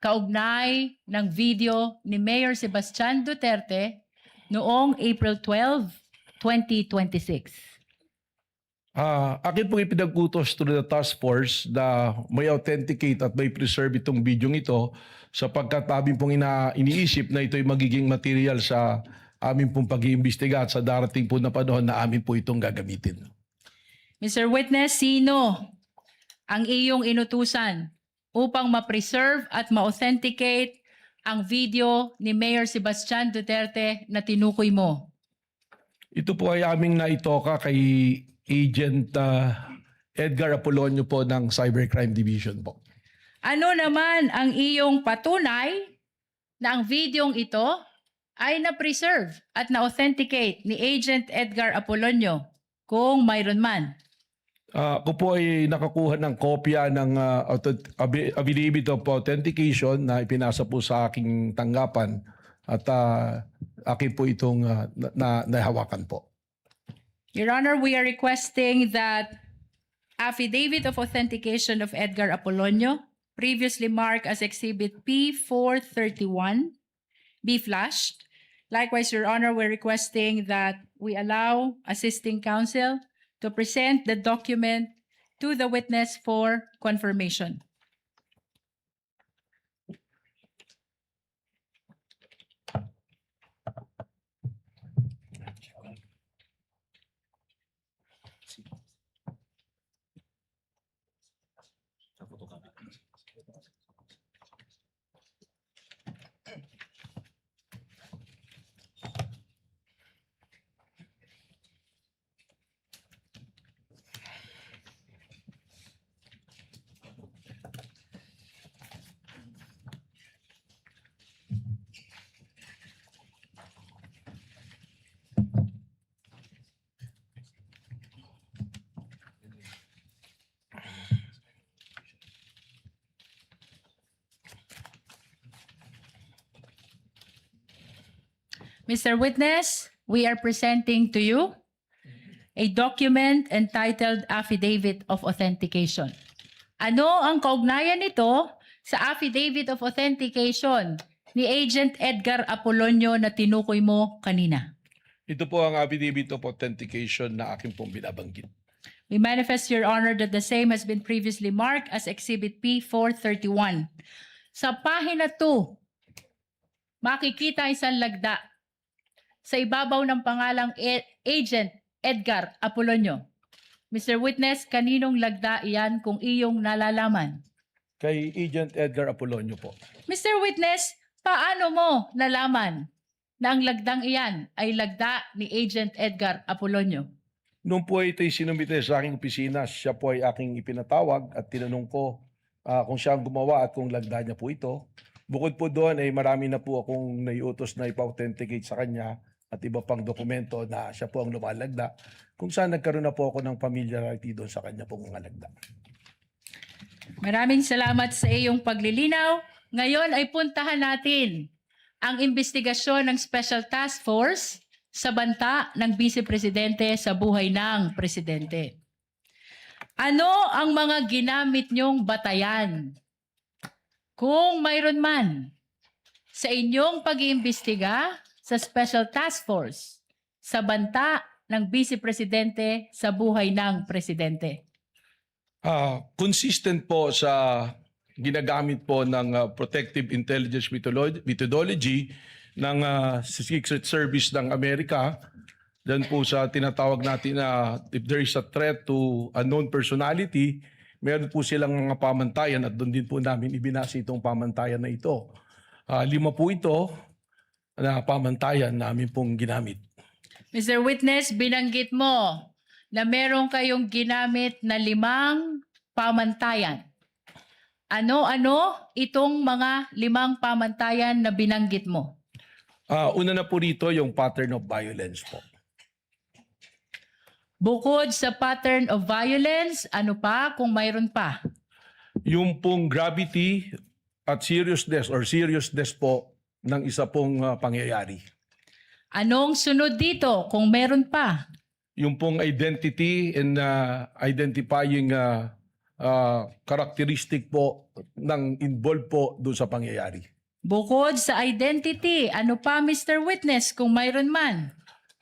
Kaugnay ng video ni Mayor Sebastian Duterte noong April 12, 2026. Akin pong ipinag-utos to the task force na may authenticate at may preserve itong video ito sapagkat abing pong iniisip na ito'y magiging material sa amin pong pag-iimbestiga at sa darating po na panahon na amin po itong gagamitin. Mr. Witness, sino ang iyong inutusan upang ma-preserve at ma-authenticate ang video ni Mayor Sebastian Duterte na tinukoy mo? Ito po ay aming naitoka kay Agent Edgar Apolonio po ng Cybercrime Division po. Ano naman ang iyong patunay na ang videong ito ay na-preserve at na-authenticate ni Agent Edgar Apolonio kung mayroon man? Ako po ay nakakuha ng kopya ng affidavit of authentication na ipinasa po sa aking tanggapan at akin po itong nahawakan po. Your Honor, we are requesting that affidavit of authentication of Edgar Apolonio, previously marked as Exhibit P431, be flashed. Likewise, Your Honor, we're requesting that we allow assisting counsel to present the document to the witness for confirmation. Mr. Witness, we are presenting to you a document entitled Affidavit of Authentication. Ano ang kaugnayan nito sa Affidavit of Authentication ni Agent Edgar Apolonio na tinukoy mo kanina? Ito po ang affidavit of authentication na akin pong binabanggit. We manifest, Your Honor, that the same has been previously marked as Exhibit P431. Sa pahina 2, makikita isang lagda sa ibabaw ng pangalang Agent Edgar Apolonio. Mr. Witness, kaninong lagda iyan kung iyong nalalaman? Kay Agent Edgar Apolonio po. Mr. Witness, paano mo nalaman na ang lagdang iyan ay lagda ni Agent Edgar Apolonio? Noong po ito'y sinumite sa aking opisina, siya po ay aking ipinatawag at tinanong ko kung siya ang gumawa at kung lagda niya po ito. Bukod po doon ay marami na po akong naiutos na ipa-authenticate sa kanya at iba pang dokumento na siya po ang lumalagda, kung saan nagkaroon na po ako ng familiarity doon sa kanya pong mga lagda. Maraming salamat sa iyong paglilinaw. Ngayon ay puntahan natin ang investigasyon ng Special Task Force sa banta ng Vice Presidente sa buhay ng Presidente. Ano ang mga ginamit niyong batayan? Kung mayroon man sa inyong pag-iimbestiga sa Special Task Force sa banta ng Vice Presidente sa buhay ng Presidente. Consistent po sa ginagamit po ng Protective Intelligence Methodology ng Secret Service ng Amerika. Diyan po sa tinatawag natin na if there is a threat to unknown personality, meron po silang mga pamantayan at doon din po namin ibinasa itong pamantayan na ito. 5 po ito na pamantayan namin pong ginamit. Mr. Witness, binanggit mo na meron kayong ginamit na 5 pamantayan. Ano-ano itong mga 5 pamantayan na binanggit mo? Una na po rito yung pattern of violence po. Bukod sa pattern of violence, ano pa kung mayroon pa? Yung pong gravity at seriousness po ng isa pong pangyayari. Anong sunod dito kung meron pa? Yung pong identity and identifying characteristic po ng involved po doon sa pangyayari. Bukod sa identity, ano pa, Mr. Witness, kung mayroon man?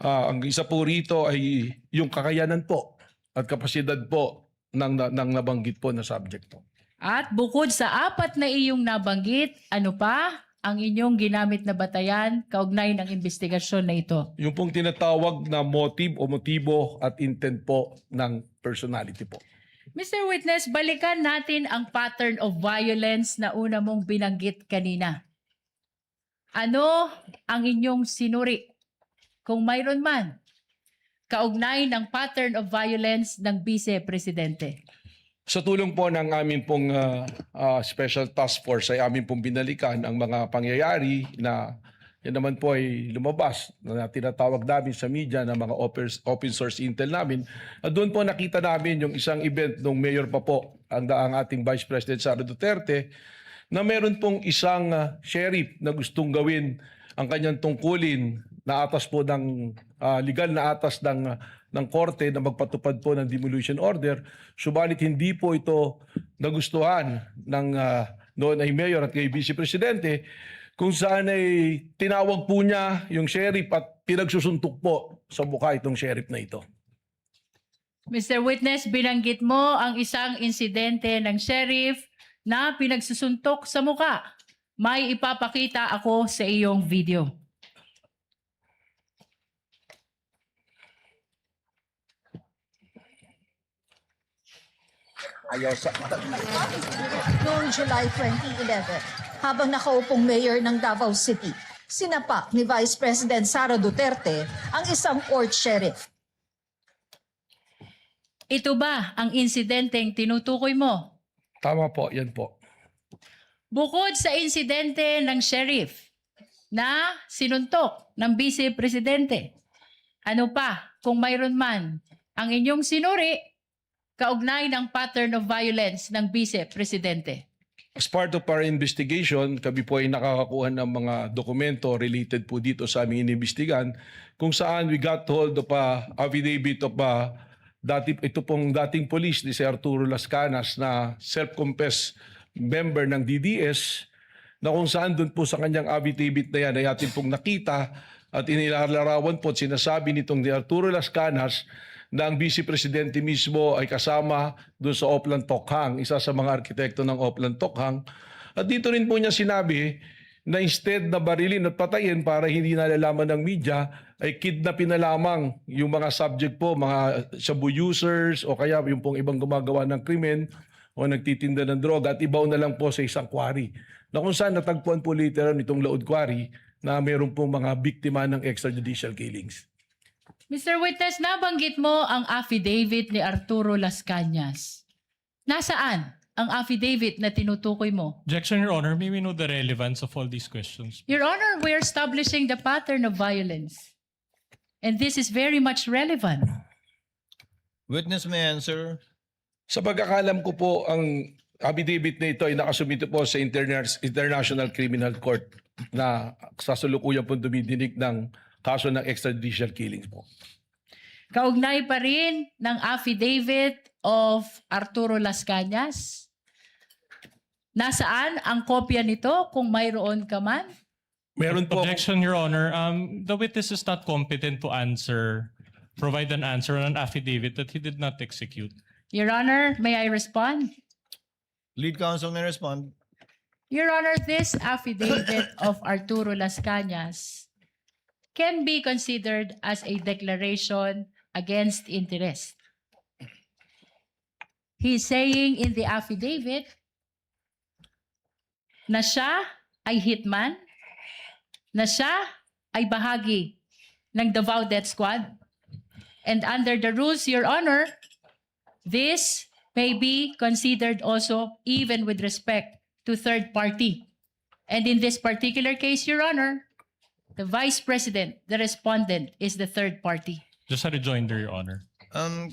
Ang isa po rito ay yung kakayanan po at kapasidad po ng nabanggit po na subject po. At bukod sa 4 na iyong nabanggit, ano pa? ang inyong ginamit na batayan kaugnay ng investigasyon na ito? Yung pong tinatawag na motive o motibo at intent po ng personality po. Mr. Witness, balikan natin ang pattern of violence na una mong binanggit kanina. Ano ang inyong sinuri, kung mayroon man, kaugnay ng pattern of violence ng Vice Presidente? Sa tulong po ng amin pong Special Task Force ay amin pong binalikan ang mga pangyayari na yan naman po ay lumabas na tinatawag namin sa media na mga open source intel namin. At doon po nakita namin yung isang event nung mayor pa po ang ating Vice President Sara Duterte na meron pong isang sheriff na gustong gawin ang kanyang tungkulin na atas po ng legal na atas ng korte na magpatupad po ng demolition order. Subalit hindi po ito nagustuhan ng noon ay mayor at kay Vice Presidente, kung saan ay tinawag po niya yung sheriff at pinagsusuntok po sa mukha itong sheriff na ito. Mr. Witness, binanggit mo ang isang insidente ng sheriff na pinagsusuntok sa muka. May ipapakita ako sa iyong video. Noong July 2011, habang nakaupong mayor ng Davao City, sinapak ni Vice President Sara Duterte ang isang court sheriff. Ito ba ang insidenteng tinutukoy mo? Tama po, yan po. Bukod sa insidente ng sheriff na sinuntok ng Vice Presidente, ano pa, kung mayroon man, ang inyong sinuri kaugnay ng pattern of violence ng Vice Presidente? As part of our investigation, kami po ay nakakakuha ng mga dokumento related po dito sa aming inimbestigan kung saan we got hold of a affidavit of ito pong dating police ni si Arturo Las Canas na self-confessed member ng DDS na kung saan doon po sa kanyang affidavit na yan ay atin pong nakita at inilalarawan po at sinasabi nitong ni Arturo Las Canas na ang Vice Presidente mismo ay kasama doon sa Oplan Tokhang, isa sa mga arkitekto ng Oplan Tokhang. At dito rin po niya sinabi na instead na barilin at patayin para hindi nalalaman ng media, ay kidnapin na lamang yung mga subject po, mga shabu users o kaya yung pong ibang gumagawa ng krimen o nagtitinda ng droga at ibaw na lang po sa isang quarry. Na kung saan natagpuan po literal nitong Laod Quarry na meron pong mga biktima ng extrajudicial killings. Mr. Witness, nabanggit mo ang affidavit ni Arturo Las Cañas. Nasaan ang affidavit na tinutukoy mo? Objection, Your Honor. May we know the relevance of all these questions? Your Honor, we're establishing the pattern of violence. And this is very much relevant. Witness may answer. Sa pagkakalam ko po, ang affidavit na ito ay nakasumito po sa International Criminal Court na sasalukuyan po dumidinig ng kaso ng extrajudicial killings po. Kaugnay pa rin ng affidavit of Arturo Las Cañas. Nasaan ang kopya nito kung mayroon ka man? Meron po Objection, Your Honor. The witness is not competent to provide an answer on an affidavit that he did not execute. Your Honor, may I respond? Lead counsel may respond. Your Honor, this affidavit of Arturo Las Cañas can be considered as a declaration against interest. He's saying in the affidavit na siya ay hitman, na siya ay bahagi ng Davao Death Squad. And under the rules, Your Honor, this may be considered also even with respect to third party. And in this particular case, Your Honor, the Vice President, the respondent, is the third party. Just a rejoinder, Your Honor.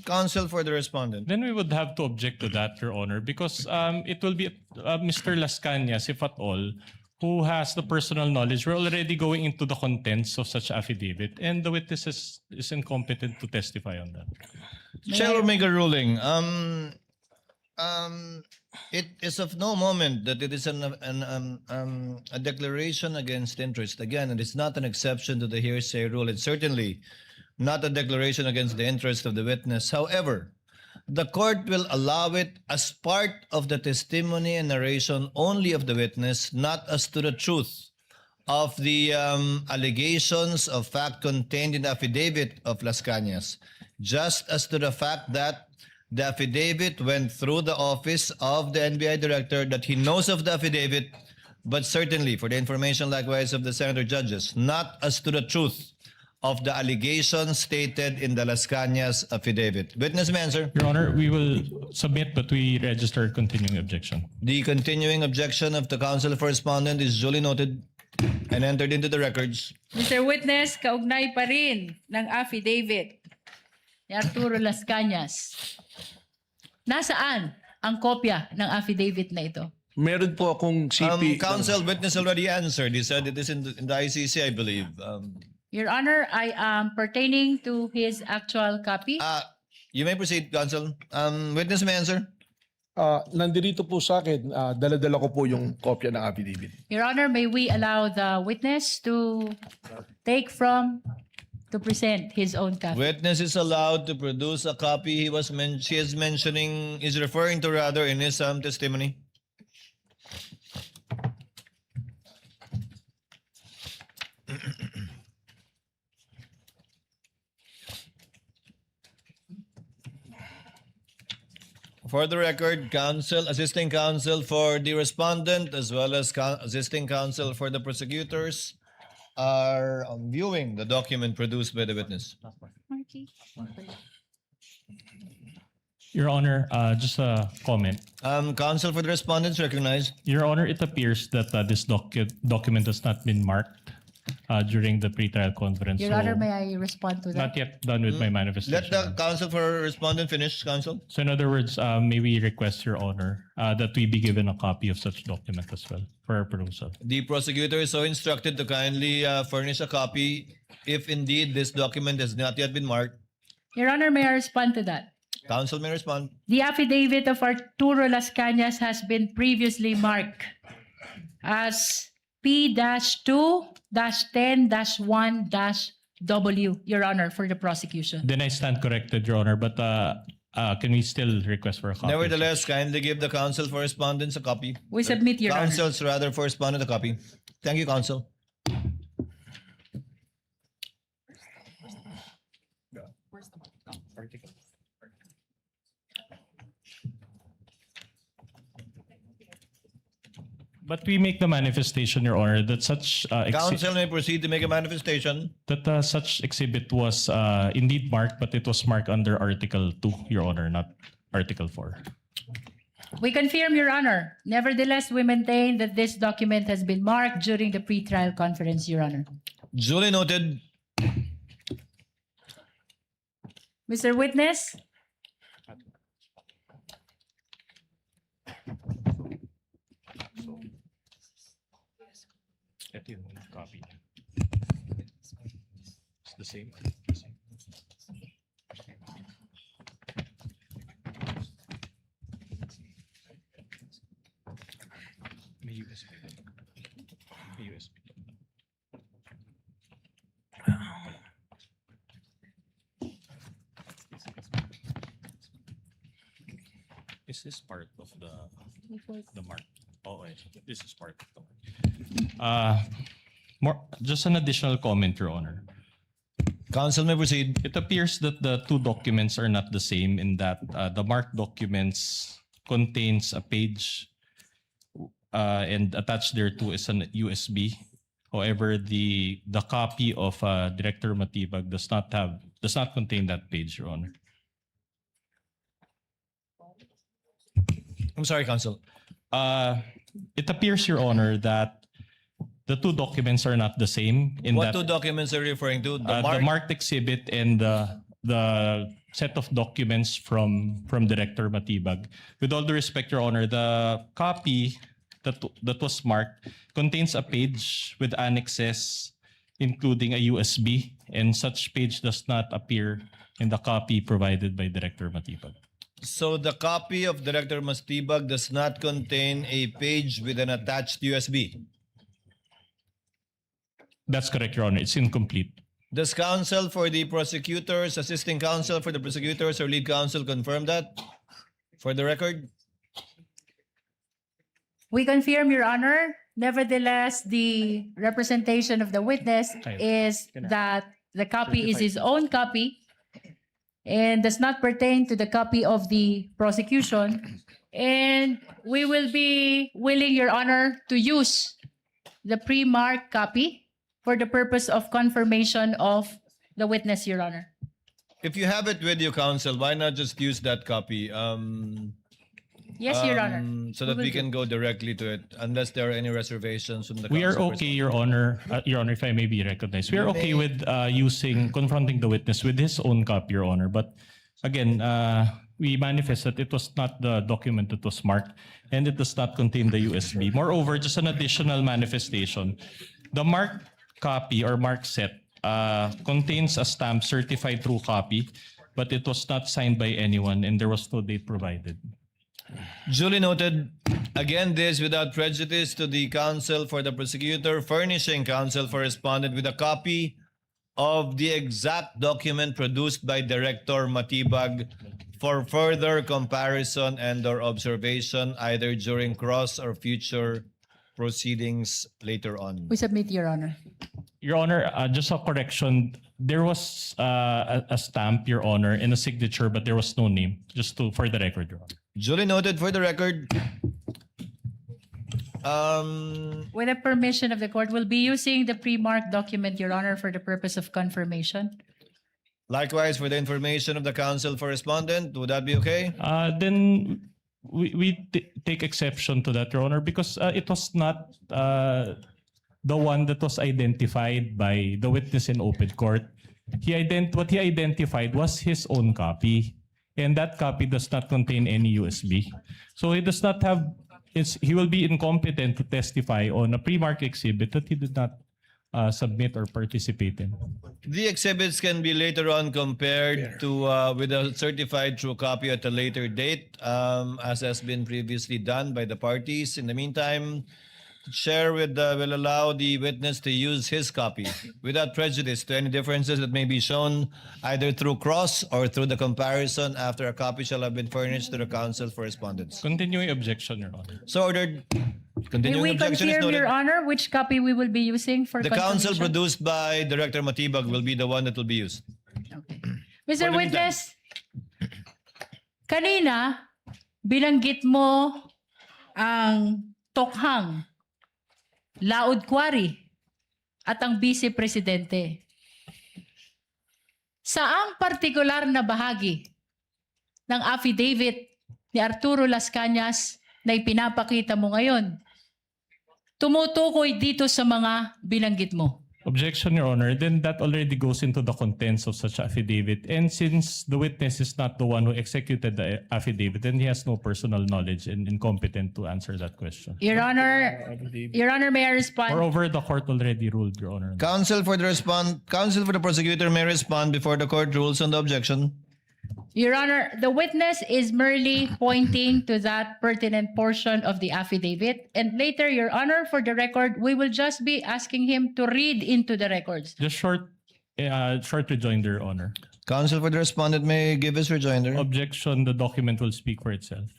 Counsel for the respondent. Then we would have to object to that, Your Honor, because it will be Mr. Las Cañas, if at all, who has the personal knowledge. We're already going into the contents of such affidavit, and the witness is incompetent to testify on that. Shall we make a ruling? It is of no moment that it is a declaration against interest. Again, it is not an exception to the hearsay rule. It's certainly not a declaration against the interest of the witness. However, the court will allow it as part of the testimony and narration only of the witness, not as to the truth of the allegations of fact contained in the affidavit of Las Cañas, just as to the fact that the affidavit went through the office of the NBI director, that he knows of the affidavit, but certainly for the information likewise of the senator judges, not as to the truth of the allegations stated in the Las Cañas affidavit. Witness may answer. Your Honor, we will submit, but we register a continuing objection. The continuing objection of the counsel for respondent is duly noted and entered into the records. Mr. Witness, kaugnay pa rin ng affidavit ni Arturo Las Cañas. Nasaan ang kopya ng affidavit na ito? Meron po akong CP. Counsel, witness already answered. He said it is in the ICC, I believe. Your Honor, I am pertaining to his actual copy. You may proceed, counsel. Witness may answer. Nandito po sa akin, dala-dala ko po yung kopya ng affidavit. Your Honor, may we allow the witness to present his own copy? Witness is allowed to produce a copy she is mentioning, is referring to rather in his testimony. For the record, assisting counsel for the respondent as well as assisting counsel for the prosecutors are viewing the document produced by the witness. Your Honor, just a comment. Counsel for the respondents recognized. Your Honor, it appears that this document has not been marked during the pretrial conference. Your so Honor, may I respond to that? not yet done with my manifestation. Let the counsel for respondent finish, counsel. So in other words, may we request, Your Honor, that we be given a copy of such document as well for our perusal. The prosecutor is so instructed to kindly furnish a copy if indeed this document has not yet been marked. Your Honor, may I respond to that? Counsel may respond. The affidavit of Arturo Las Cañas has been previously marked as P-2-10-1-W, Your Honor, for the prosecution. Then I stand corrected, Your Honor, but can we still request for a copy? Nevertheless, kindly give the counsel for respondents a copy. We submit, Your Honor. Counsels rather for respondent a copy. Thank you, counsel. But we make the manifestation, Your Honor, that such Counsel may proceed to make a manifestation. that such exhibit was indeed marked, but it was marked under Article 2, Your Honor, not Article 4. We confirm, Your Honor. Nevertheless, we maintain that this document has been marked during the pretrial conference, Your Honor. Duly noted. Mr. Witness, Ito yung copy. It's the same. May USB. May USB. Is this part of the mark? Oh, this is part of the mark. Just an additional comment, Your Honor. Counsel may proceed. It appears that the two documents are not the same in that the marked documents contains a page and attached thereto is an USB. However, the copy of Director Matibag does not contain that page, Your Honor. I'm sorry, counsel. It appears, Your Honor, that the two documents are not the same in What that two documents are you referring to? the marked exhibit and the set of documents from Director Matibag. With all due respect, Your Honor, the copy that was marked contains a page with annexes, including a USB, and such page does not appear in the copy provided by Director Matibag. So the copy of Director Matibag does not contain a page with an attached USB. That's correct, Your Honor. It's incomplete. Does counsel for the prosecutors, assisting counsel for the prosecutors, or lead counsel confirm that? For the record? we confirm, Your Honor, Nevertheless, the representation of the witness is that the copy is his own copy and does not pertain to the copy of the prosecution. And we will be willing, Your Honor, to use the pre-marked copy for the purpose of confirmation of the witness, Your Honor. If you have it with you, counsel, why not just use that copy? Yes, Your Honor. So that We we will can go directly to it, unless there are any reservations from the We are counsel. okay, Your Honor. Your Honor, if I may be recognized, we are okay with confronting the witness with his own copy, Your Honor. But again, we manifest that it was not the document that was marked, and it does not contain the USB. Moreover, just an additional manifestation, the marked copy or marked set contains a stamp certified true copy, but it was not signed by anyone, and there was no date provided. Duly noted. Again, this without prejudice to the counsel for the prosecutor, furnishing counsel for respondent with a copy of the exact document produced by Director Matibag for further comparison and/or observation either during cross or future proceedings later on. We submit, Your Honor. Your Honor, just a correction. There was a stamp, Your Honor, and a signature, but there was no name. Just for the record, Your Honor. Duly noted for the record. With the permission of the court, we'll be using the pre-marked document, Your Honor, for the purpose of confirmation. Likewise, for the information of the counsel for respondent, would that be okay? Then we take exception to that, Your Honor, because it was not the one that was identified by the witness in open court. What he identified was his own copy, and that copy does not contain any USB. So he does not have. He will be incompetent to testify on a pre-marked exhibit that he did not submit or participate in. The exhibits can be later on compared to with a certified true copy at a later date, as has been previously done by the parties. In the meantime, Chair will allow the witness to use his copy without prejudice to any differences that may be shown either through cross or through the comparison after a copy shall have been furnished to the counsel for respondents. Continuing objection, Your Honor. So ordered. May Continuing we objection is confirm, noted. Your Honor, which copy we will be using for The counsel confirmation? produced by Director Matibag will be the one that will be used. Okay. For Mr. the meantime. Witness, kanina, binanggit mo ang Tokhang, Laod Quarry, at ang Vice Presidente. Saang partikular na bahagi ng affidavit ni Arturo Las Cañas na ipinapakita mo ngayon tumutukoy dito sa mga binanggit mo? Objection, Your Honor. Then that already goes into the contents of such affidavit. And since the witness is not the one who executed the affidavit, then he has no personal knowledge and incompetent to answer that question. Your Honor, may I respond? Moreover, the court already ruled, Your Honor. Counsel for the prosecutor may respond before the court rules on the objection. Your Honor, the witness is merely pointing to that pertinent portion of the affidavit. And later, Your Honor, for the record, we will just be asking him to read into the records. Just short rejoinder, Your Honor. Counsel for the respondent may give his rejoinder. Objection, the document will speak for itself.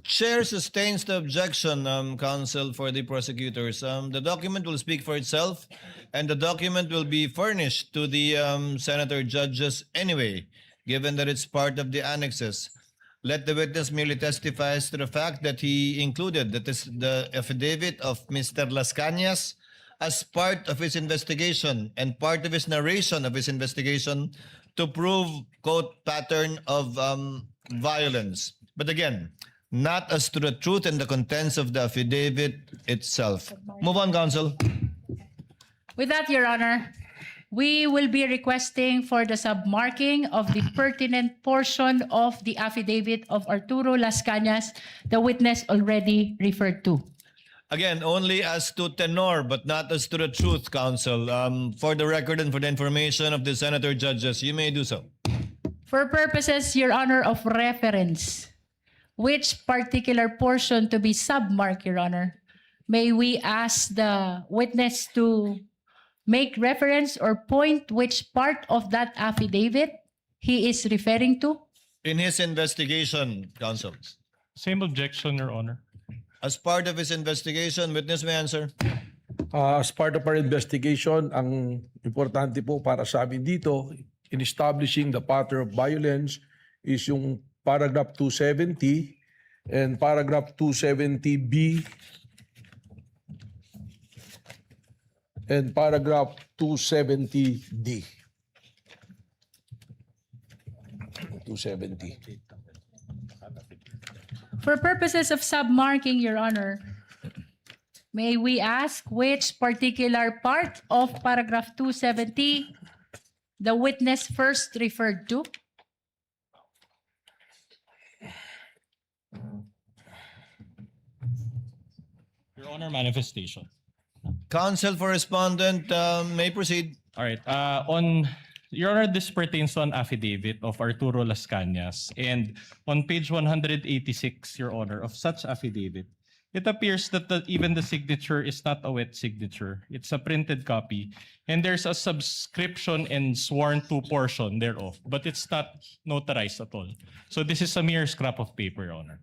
Chair sustains the objection, counsel for the prosecutors. The document will speak for itself, and the document will be furnished to the senator judges anyway, given that it's part of the annexes. Let the witness merely testify to the fact that he included the affidavit of Mr. Las Cañas as part of his investigation and part of his narration of his investigation to prove, quote, pattern of violence. But again, not as to the truth and the contents of the affidavit itself. Move on, counsel. With that, Your Honor, we will be requesting for the submarking of the pertinent portion of the affidavit of Arturo Las Cañas, the witness already referred to. Again, only as to tenor, but not as to the truth, counsel. For the record and for the information of the senator judges, you may do so. For purposes, Your Honor, of reference, which particular portion to be submarked, Your Honor? May we ask the witness to make reference or point which part of that affidavit he is referring to? In his investigation, counsel. Same objection, Your Honor. As part of his investigation, witness may answer. As part of our investigation, ang importante po para sa amin dito in establishing the pattern of violence is yung paragraph 270 and paragraph 270B and paragraph 270D. 270. For purposes of submarking, Your Honor, may we ask which particular part of paragraph 270 the witness first referred to? Your Honor, manifestation. Counsel for respondent may proceed. All right. Your Honor, this pertains to an affidavit of Arturo Las Cañas. And on page 186, Your Honor, of such affidavit, it appears that even the signature is not a wet signature. It's a printed copy. And there's a subscription and sworn to portion thereof, but it's not notarized at all. So this is a mere scrap of paper, Your Honor.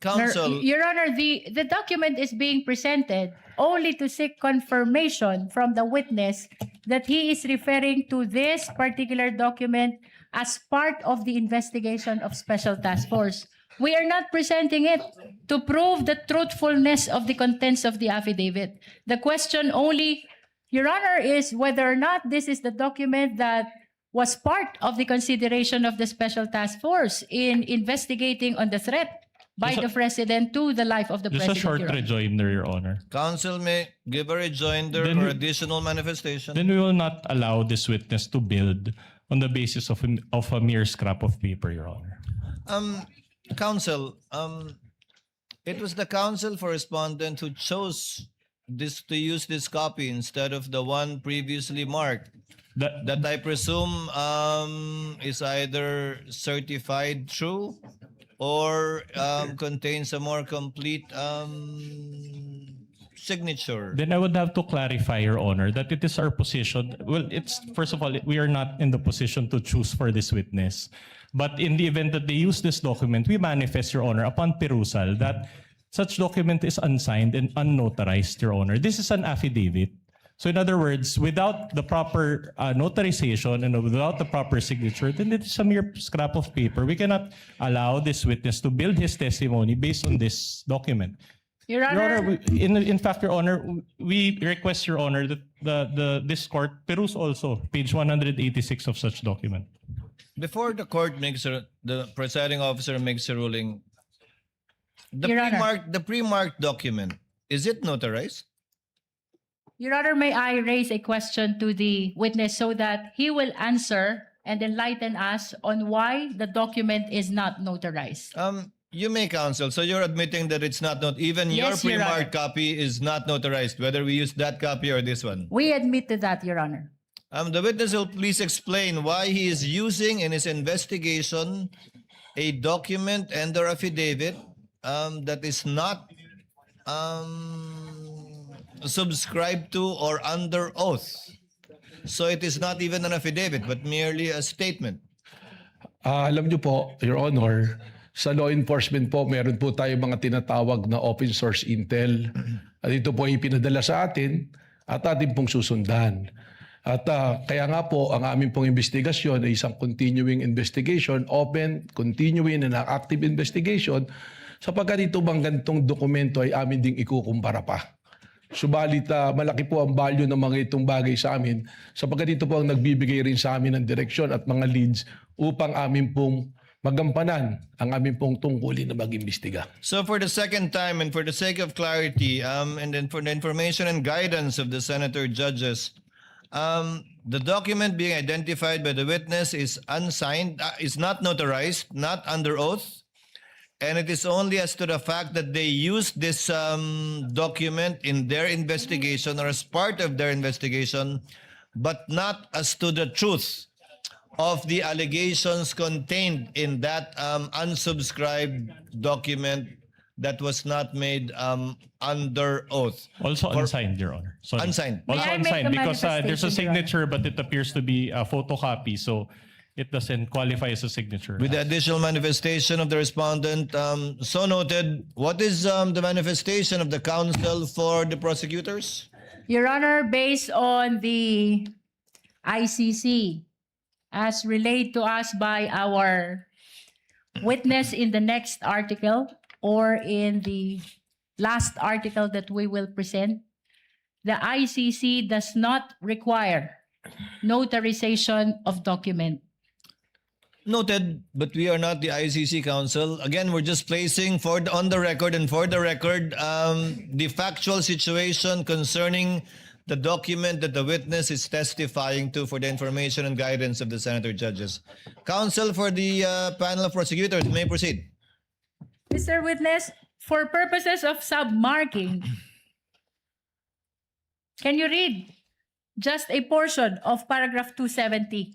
Counsel, Your Honor, the document is being presented only to seek confirmation from the witness that he is referring to this particular document as part of the investigation of Special Task Force. We are not presenting it to prove the truthfulness of the contents of the affidavit. The question only, Your Honor, is whether or not this is the document that was part of the consideration of the Special Task Force in investigating on the threat by Just a- the President to the life of the Just a President. short Your Honor. rejoinder, Your Honor. counsel may give a rejoinder Then or we- additional manifestation. Then we will not allow this witness to build on the basis of a mere scrap of paper, Your Honor. Counsel, it was the counsel for respondent who chose this to use this copy instead of the one previously marked. That I presume is either certified true or contains a more complete signature. Then I would have to clarify, Your Honor, that it is our position. Well, it's first of all, we are not in the position to choose for this witness. But in the event that they use this document, we manifest, Your Honor, upon perusal that such document is unsigned and unnotarized, Your Honor. This is an affidavit. So in other words, without the proper notarization and without the proper signature, then it is a mere scrap of paper. We cannot allow this witness to build his testimony based on this document. Your Your Honor, Honor, in fact, Your Honor, we request, Your Honor, that this court peruse also page 186 of such document. Before the court makes the presiding officer makes a ruling, Your Honor. the pre-marked document, is it notarized? Your Honor, may I raise a question to the witness so that he will answer and enlighten us on why the document is not notarized? You may, counsel. So you're admitting that it's not even Yes, your Your Honor. pre-marked copy is not notarized, whether we use that copy or this one. We admit to that, Your Honor. The witness will please explain why he is using in his investigation a document and or affidavit that is not subscribed to or under oath. So it is not even an affidavit, but merely a statement. Alam niyo po, Your Honor, sa law enforcement po, meron po tayo mga tinatawag na open source intel. At ito po ay pinadala sa atin at atin pong susundan. At kaya nga po, ang aming pong investigasyon ay isang continuing investigation, open, continuing and active investigation, sapagkat ito bang ganitong dokumento ay amin ding ikukumpara pa. Subalit malaki po ang value ng mga itong bagay sa amin sapagkat ito po ang nagbibigay rin sa amin ng direksyon at mga leads upang amin pong magampanan ang amin pong tungkulin na mag-imbestiga. So for the second time and for the sake of clarity and then for the information and guidance of the senator judges, the document being identified by the witness is unsigned, is not notarized, not under oath, and it is only as to the fact that they used this document in their investigation or as part of their investigation, but not as to the truth of the allegations contained in that unsubscribed document that was not made under oath. Also unsigned, Your Honor. Sorry. Unsigned. Also May I make unsigned a because there's a manifestation, Your Honor? signature but it appears to be a photocopy. So it doesn't qualify as a signature. With the additional manifestation of the respondent, so noted. What is the manifestation of the counsel for the prosecutors? Your Honor, based on the ICC, as relayed to us by our witness in the next article or in the last article that we will present, the ICC does not require notarization of document. Noted, but we are not the ICC counsel. Again, we're just placing on the record and for the record the factual situation concerning the document that the witness is testifying to for the information and guidance of the senator judges. Counsel for the panel of prosecutors, may proceed. Mr. Witness, for purposes of submarking, can you read just a portion of paragraph 270,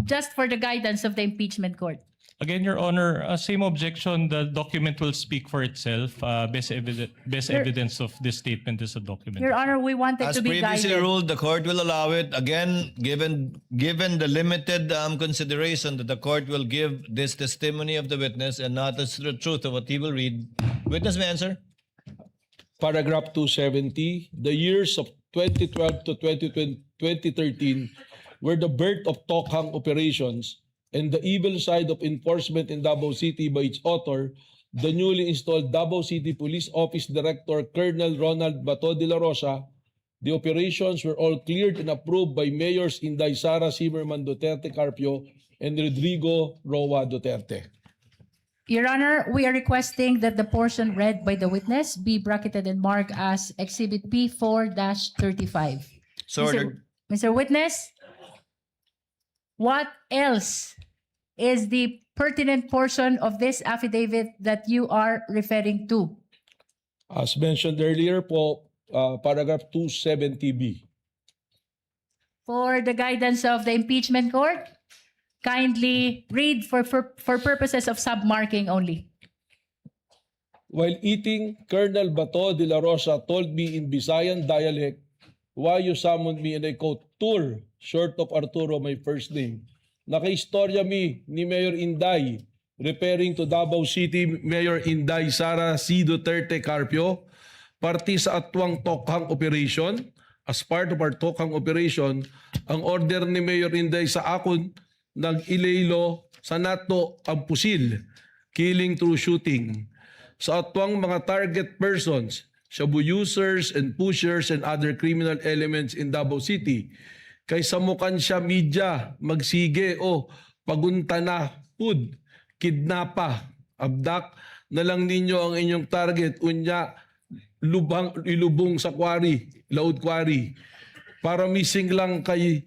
just for the guidance of the impeachment court? Again, Your Honor, same objection. The document will speak for itself. Best evidence of this statement is a document. Your Honor, we wanted As to be previously guided. ruled, the court will allow it. Again, given the limited consideration that the court will give this testimony of the witness and not the truth of what he will read. Witness may answer. Paragraph 270, the years of 2012 to 2013 were the birth of Tokhang operations and the evil side of enforcement in Davao City by its author, the newly installed Davao City Police Office Director Colonel Ronald Bato de la Rosa. The operations were all cleared and approved by Mayors Inday Sara Zimmerman Duterte Carpio and Rodrigo Roa Duterte. Your Honor, we are requesting that the portion read by the witness be bracketed and marked as Exhibit P4-35. So ordered. Mr. Witness, what else is the pertinent portion of this affidavit that you are referring to? As mentioned earlier po, paragraph 270B. For the guidance of the impeachment court, kindly read for purposes of submarking only. While eating, Colonel Bato de la Rosa told me in Visayan dialect why you summoned me, and I quote, tour, short of Arturo, my first name. Nakaistorya mi ni Mayor Inday, referring to Davao City Mayor Inday Sara C. Duterte Carpio, party sa atwang Tokhang operation. As part of our Tokhang operation, ang order ni Mayor Inday sa akon, nag-ilaylo sa nato ang pusil, killing through shooting. Sa atwang mga target persons, shabu users and pushers and other criminal elements in Davao City, kay samukan siya media, magsige o pagunta na, pud, kidnapa, abdak na lang ninyo ang inyong target, unya, ilubong sa quarry, laod quarry. Para missing lang kay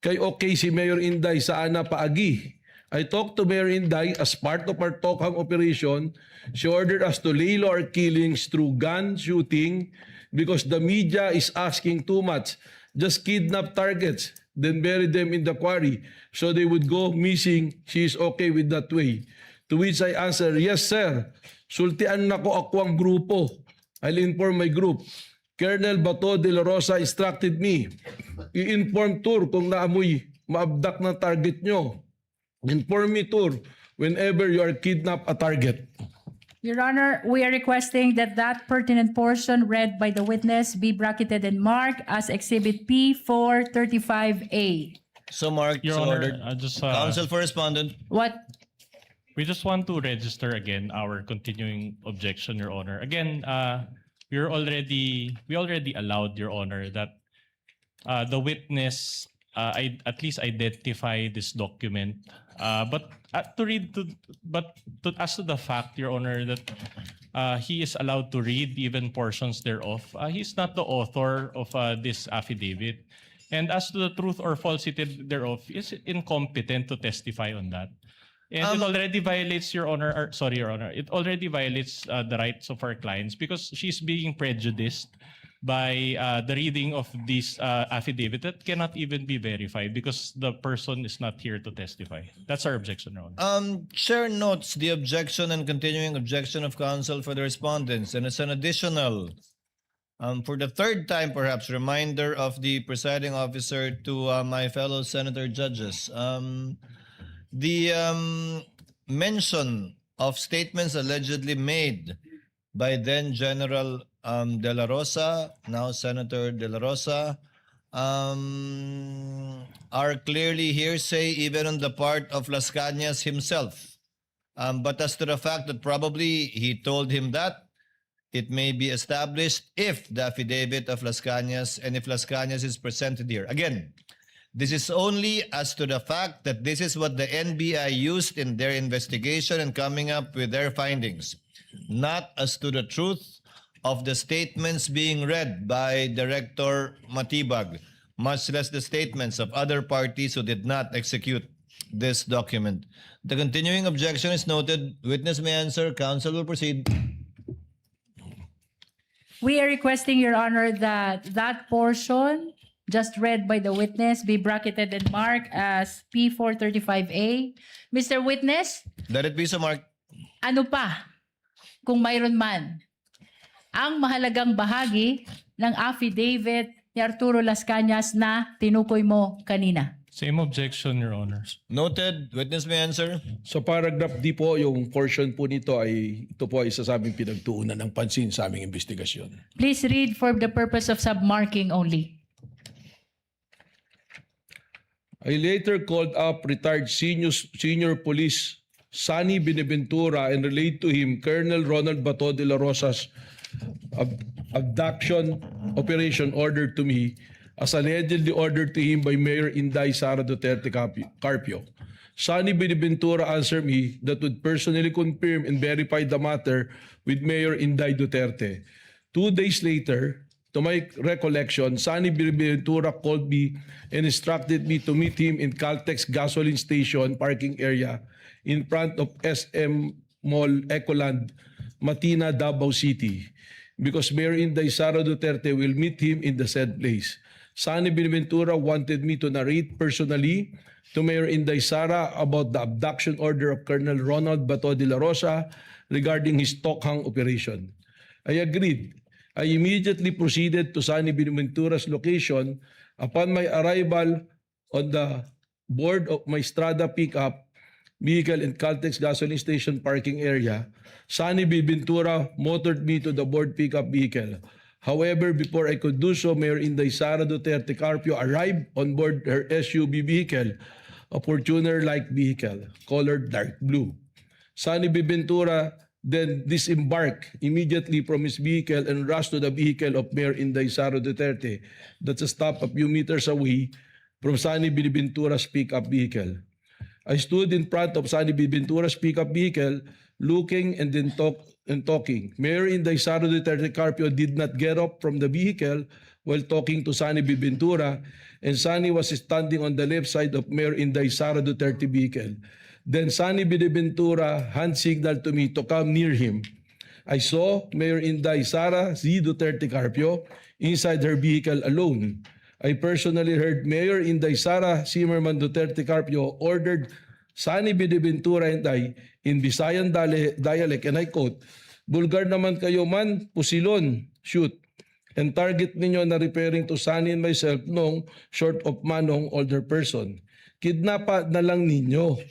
okay si Mayor Inday sa ana paagi. I talked to Mayor Inday as part of our Tokhang operation. She ordered us to laylo our killings through gun shooting because the media is asking too much. Just kidnap targets, then bury them in the quarry so they would go missing. She is okay with that way. To which I answer, yes sir, sultian na ko ako ang grupo. I'll inform my group. Colonel Bato de la Rosa instructed me. I-inform tour kung naamoy maabdak ng target nyo. Inform me tour whenever you are kidnap a target. Your Honor, we are requesting that that pertinent portion read by the witness be bracketed and marked as Exhibit P4-35A. So marked, Your so Honor, ordered. just Counsel for respondent. What? we just want to register again our continuing objection, Your Honor. Again, we already allowed, Your Honor, that the witness at least identify this document. But as to the fact, Your Honor, that he is allowed to read even portions thereof, he's not the author of this affidavit. And as to the truth or falsity thereof, is incompetent to testify on that. And it already violates, Your Honor, it already violates the rights of our clients because she's being prejudiced by the reading of this affidavit that cannot even be verified because the person is not here to testify. That's our objection, Your Honor. Chair notes the objection and continuing objection of counsel for the respondents, and as an additional For the third time, perhaps, reminder of the presiding officer to my fellow senator judges. The mention of statements allegedly made by then General De La Rosa, now Senator De La Rosa, are clearly hearsay even on the part of Las Cañas himself. But as to the fact that probably he told him that, it may be established if the affidavit of Las Cañas and if Las Cañas is presented here. Again, this is only as to the fact that this is what the NBI used in their investigation and coming up with their findings, not as to the truth of the statements being read by Director Matibag, much less the statements of other parties who did not execute this document. The continuing objection is noted. Witness may answer. Counsel will proceed. We are requesting, Your Honor, that that portion just read by the witness be bracketed and marked as P435A. Mr. Witness, Let it be so marked. ano pa, kung mayroon man, ang mahalagang bahagi ng affidavit ni Arturo Las Cañas na tinukoy mo kanina? Same objection, Your Honors. Noted. Witness may answer. Sa paragraph D po, yung portion po nito ito po ay isa sa aming pinagtuunan ng pansin sa aming investigasyon. Please read for the purpose of submarking only. I later called up retired senior police Sonny Benaventura and relayed to him Colonel Ronald Bato de la Rosa's abduction operation ordered to me as allegedly ordered to him by Mayor Inday Sara Duterte Carpio. Sonny Benaventura answered me that would personally confirm and verify the matter with Mayor Inday Duterte. 2 days later, to my recollection, Sonny Benaventura called me and instructed me to meet him in Caltex gasoline station parking area in front of SM Mall Ecoland, Matina, Davao City, because Mayor Inday Sara Duterte will meet him in the said place. Sonny Benaventura wanted me to narrate personally to Mayor Inday Sara about the abduction order of Colonel Ronald Bato de la Rosa regarding his Tokhang operation. I agreed. I immediately proceeded to Sonny Benaventura's location. Upon my arrival on the board of my Strada pickup vehicle in Caltex gasoline station parking area, Sonny Benaventura motored me to the board pickup vehicle. However, before I could do so, Mayor Inday Sara Duterte Carpio arrived on board her SUV vehicle, a Fortuner-like vehicle, colored dark blue. Sonny Benaventura then disembarked immediately from his vehicle and rushed to the vehicle of Mayor Inday Sara Duterte that's a stop a few meters away from Sonny Benaventura's pickup vehicle. I stood in front of Sonny Benaventura's pickup vehicle looking and then talking. Mayor Inday Sara Duterte Carpio did not get up from the vehicle while talking to Sonny Benaventura, and Sonny was standing on the left side of Mayor Inday Sara Duterte vehicle. Then Sonny Benaventura hand signaled to me to come near him. I saw Mayor Inday Sara Z. Duterte Carpio inside her vehicle alone. I personally heard Mayor Inday Sara Zimmerman Duterte Carpio ordered Sonny Benaventura and I in Visayan dialect, and I quote, "Bulgar naman kayo man, pusilon, shoot." And target ninyo na referring to Sonny and myself nung short of manong older person. Kidnapa na lang ninyo.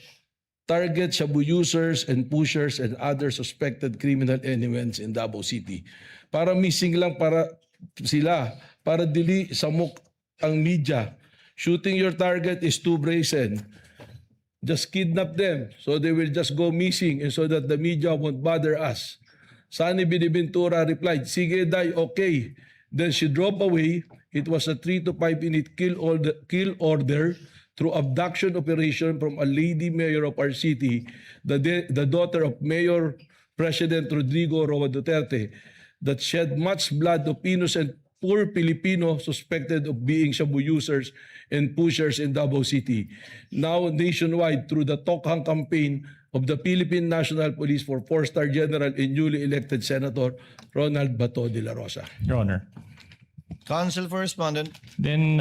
Target shabu users and pushers and other suspected criminal elements in Davao City. Para missing lang para sila, para dili samok ang media. Shooting your target is too brazen. Just kidnap them so they will just go missing and so that the media won't bother us. Sonny Benaventura replied, "Sige day, okay." Then she drove away. It was a 3 to 5 minute kill order through abduction operation from a lady mayor of our city, the daughter of Mayor President Rodrigo Roa Duterte, that shed much blood of innocent poor Filipino suspected of being shabu users and pushers in Davao City. Now nationwide through the Tokhang campaign of the Philippine National Police for 4-star General and newly elected Senator Ronald Bato de la Rosa. Your Honor. Counsel for respondent. Then,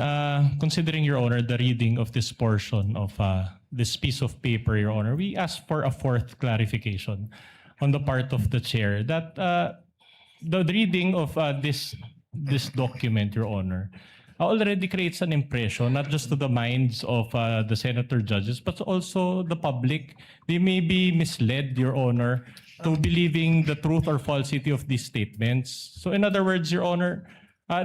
considering, Your Honor, the reading of this portion of this piece of paper, Your Honor, we ask for a fourth clarification on the part of the chair that the reading of this this document, Your Honor, already creates an impression, not just to the minds of the senator judges, but also the public. They may be misled, Your Honor, to believing the truth or falsity of these statements. So in other words, Your Honor,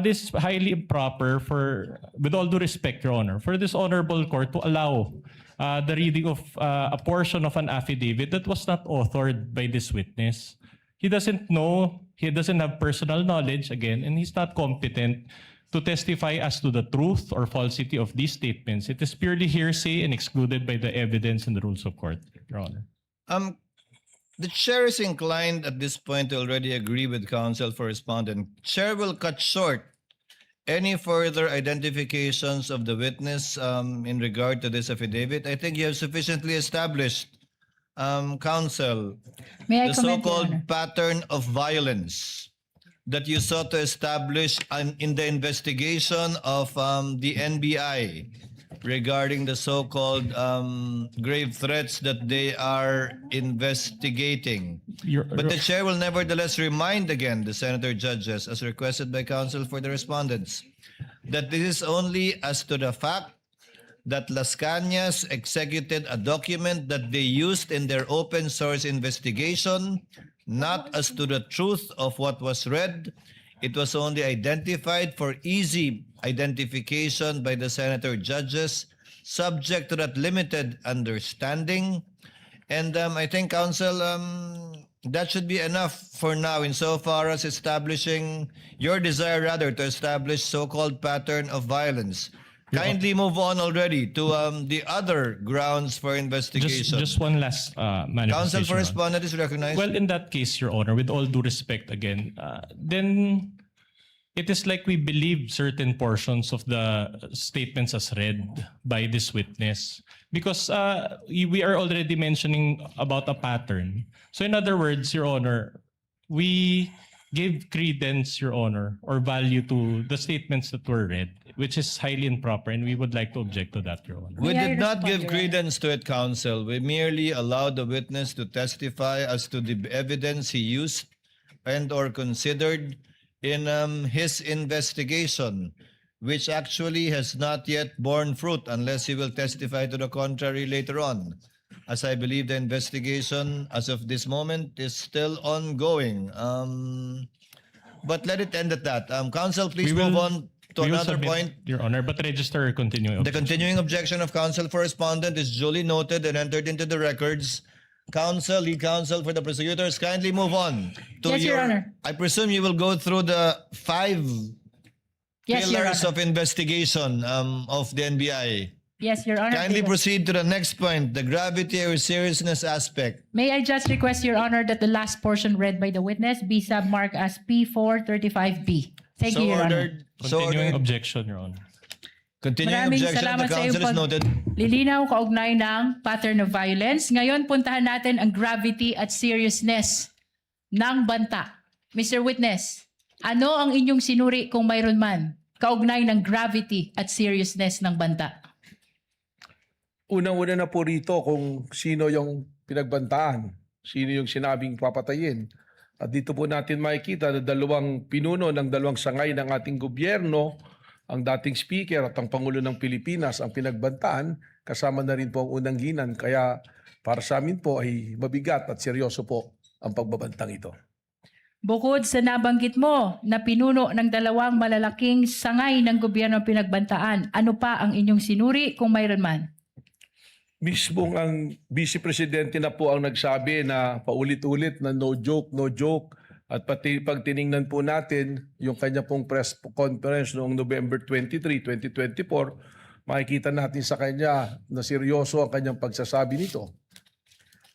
this is highly improper for, with all due respect, Your Honor, for this honorable court to allow the reading of a portion of an affidavit that was not authored by this witness. He doesn't know, he doesn't have personal knowledge, again, and he's not competent to testify as to the truth or falsity of these statements. It is purely hearsay and excluded by the evidence and the rules of court, Your Honor. The chair is inclined at this point to already agree with counsel for respondent. Chair will cut short any further identifications of the witness in regard to this affidavit. I think you have sufficiently established, counsel, May I the comment, Your so-called Honor? pattern of violence that you sought to establish in the investigation of the NBI regarding the so-called grave threats that they are investigating. But the chair will nevertheless remind again the senator judges, as requested by counsel for the respondents, that this is only as to the fact that Las Cañas executed a document that they used in their open source investigation, not as to the truth of what was read. It was only identified for easy identification by the senator judges, subject to that limited understanding. And I think, counsel, that should be enough for now insofar as establishing your desire, rather, to establish so-called pattern of violence. Kindly move on already to the other grounds for investigation. Just one last manifestation. Counsel for Your Honor. respondent is recognized. Well, in that case, Your Honor, with all due respect again, then it is like we believe certain portions of the statements as read by this witness because we are already mentioning about a pattern. So in other words, Your Honor, we gave credence, Your Honor, or value to the statements that were read, which is highly improper, and we would like to object to that, Your Honor. We May I did not respond, give Your Honor? credence to it, counsel. We merely allowed the witness to testify as to the evidence he used and or considered in his investigation, which actually has not yet borne fruit unless he will testify to the contrary later on. As I believe the investigation as of this moment is still ongoing. But let it end at that. Counsel, please We will- move on to We will another submit, point. Your Honor, but register a continuing The objection. continuing objection of counsel for respondent is duly noted and entered into the records. Counsel, lead counsel for the prosecutors, kindly move on to Yes, Your Honor. I presume you will go through the 5 Yes, Your pillars Honor. of investigation of the NBI. Yes, Your Honor. Kindly proceed to the next point, the gravity or seriousness aspect. May I just request, Your Honor, that the last portion read by the witness be submarked as P435B. Thank you, Your Honor. So Continuing ordered. objection, Your Honor. Continuing Maraming objection of salamat the sa iyong counsel is noted. Lilinaw kaugnay ng pattern of violence. Ngayon, puntahan natin ang gravity at seriousness ng banta. Mr. Witness, ano ang inyong sinuri kung mayroon man kaugnay ng gravity at seriousness ng banta? Unang-una na po rito kung sino yung pinagbantaan, sino yung sinabing papatayin. At dito po natin makikita na 2 pinuno ng 2 sangay ng ating gobyerno, ang dating speaker at ang Pangulo ng Pilipinas ang pinagbantaan, kasama na rin po ang unang ginan. Kaya para sa amin po ay mabigat at seryoso po ang pagbabantang ito. Bukod sa nabanggit mo na pinuno ng 2 malalaking sangay ng gobyerno ang pinagbantaan, ano pa ang inyong sinuri kung mayroon man? Mismong ang Vice Presidente na po ang nagsabi na paulit-ulit na no joke. At pati pag tiningnan po natin yung kanya pong press conference noong November 23, 2024, makikita natin sa kanya na seryoso ang kanyang pagsasabi nito.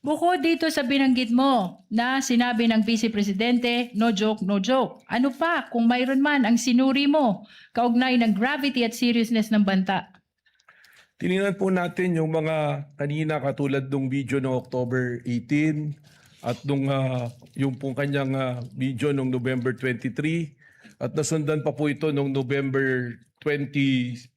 Bukod dito sa binanggit mo na sinabi ng Vice Presidente, no joke, no joke. Ano pa kung mayroon man ang sinuri mo kaugnay ng gravity at seriousness ng banta? Tiningnan po natin yung mga kanina katulad ng video noong October 18 at nung yung pong kanyang video noong November 23 at nasundan pa po ito noong November 26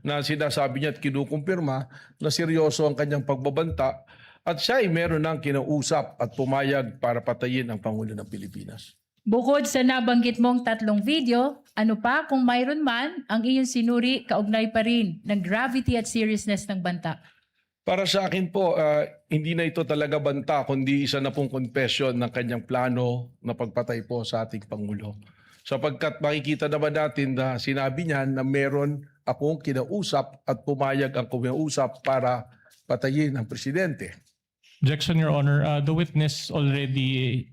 na sinasabi niya at kinukumpirma na seryoso ang kanyang pagbabanta at siya ay meron ng kinausap at pumayag para patayin ang Pangulo ng Pilipinas. Bukod sa nabanggit mong tatlong video, ano pa kung mayroon man ang iyong sinuri kaugnay pa rin ng gravity at seriousness ng banta? Para sa akin po, hindi na ito talaga banta, kundi isa na pong confession ng kanyang plano na pagpatay po sa ating Pangulo. Sapagkat makikita naman natin na sinabi niya na meron akong kinausap at pumayag ang kumausap para patayin ang presidente. Objection, Your Honor. The witness already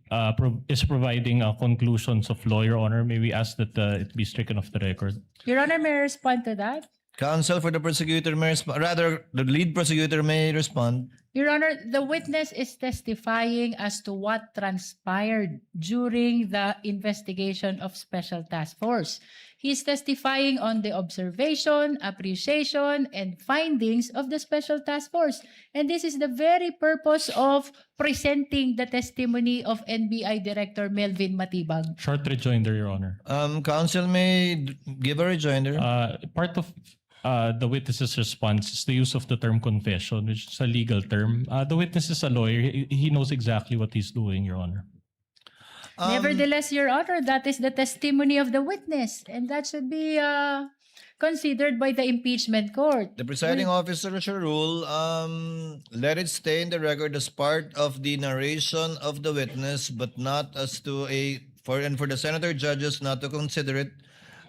is providing conclusions of law, Your Honor. May we ask that it be stricken off the record? Your Honor, may I respond to that? Counsel for the prosecutor may respond. Rather, the lead prosecutor may respond. Your Honor, the witness is testifying as to what transpired during the investigation of Special Task Force. He is testifying on the observation, appreciation, and findings of the Special Task Force. And this is the very purpose of presenting the testimony of NBI Director Melvin Matibag. Short rejoinder, Your Honor. Counsel may give a rejoinder. Part of the witness's response is the use of the term confession, which is a legal term. The witness is a lawyer. He knows exactly what he's doing, Your Honor. Nevertheless, Your Honor, that is the testimony of the witness, and that should be considered by the impeachment court. The presiding officer shall rule, let it stay in the record as part of the narration of the witness, but not as to for the senator judges not to consider it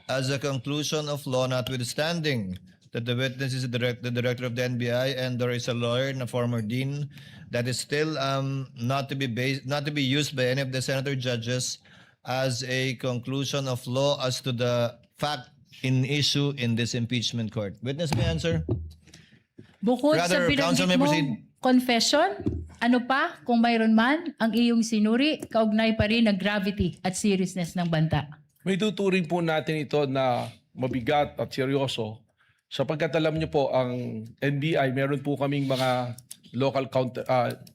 as a conclusion of law, notwithstanding that the witness is the director of the NBI and there is a lawyer and a former dean. That is still not to be used by any of the senator judges as a conclusion of law as to the fact in issue in this impeachment court. Witness may answer. Bukod Rather, sa counsel may binanggit proceed. mong confession, ano pa kung mayroon man ang iyong sinuri, kaugnay pa rin ng gravity at seriousness ng banta? May tuturing po natin ito na mabigat at seryoso sapagkat alam niyo po ang NBI, meron po kaming mga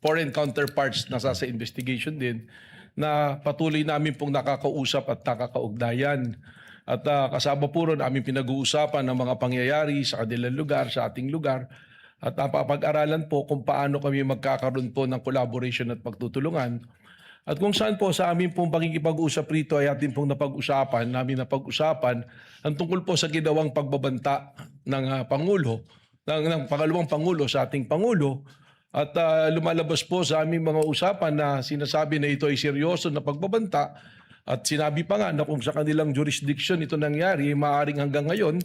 foreign counterparts na sa investigation din na patuloy namin pong nakakausap at nakakaugnayan. At kasama po ron aming pinag-uusapan ng mga pangyayari sa kanilang lugar, sa ating lugar. At napapag-aralan po kung paano kami magkakaroon po ng collaboration at pagtutulungan. At kung saan po sa amin pong pakikipag-usap rito ay atin pong napag-usapan ang tungkol po sa ginawang pagbabanta ng Pangulo, ng pangalawang Pangulo sa ating Pangulo. At lumalabas po sa aming mga usapan na sinasabi na ito ay seryoso na pagbabanta at sinabi pa nga na kung sa kanilang jurisdiction ito nangyari, maaaring hanggang ngayon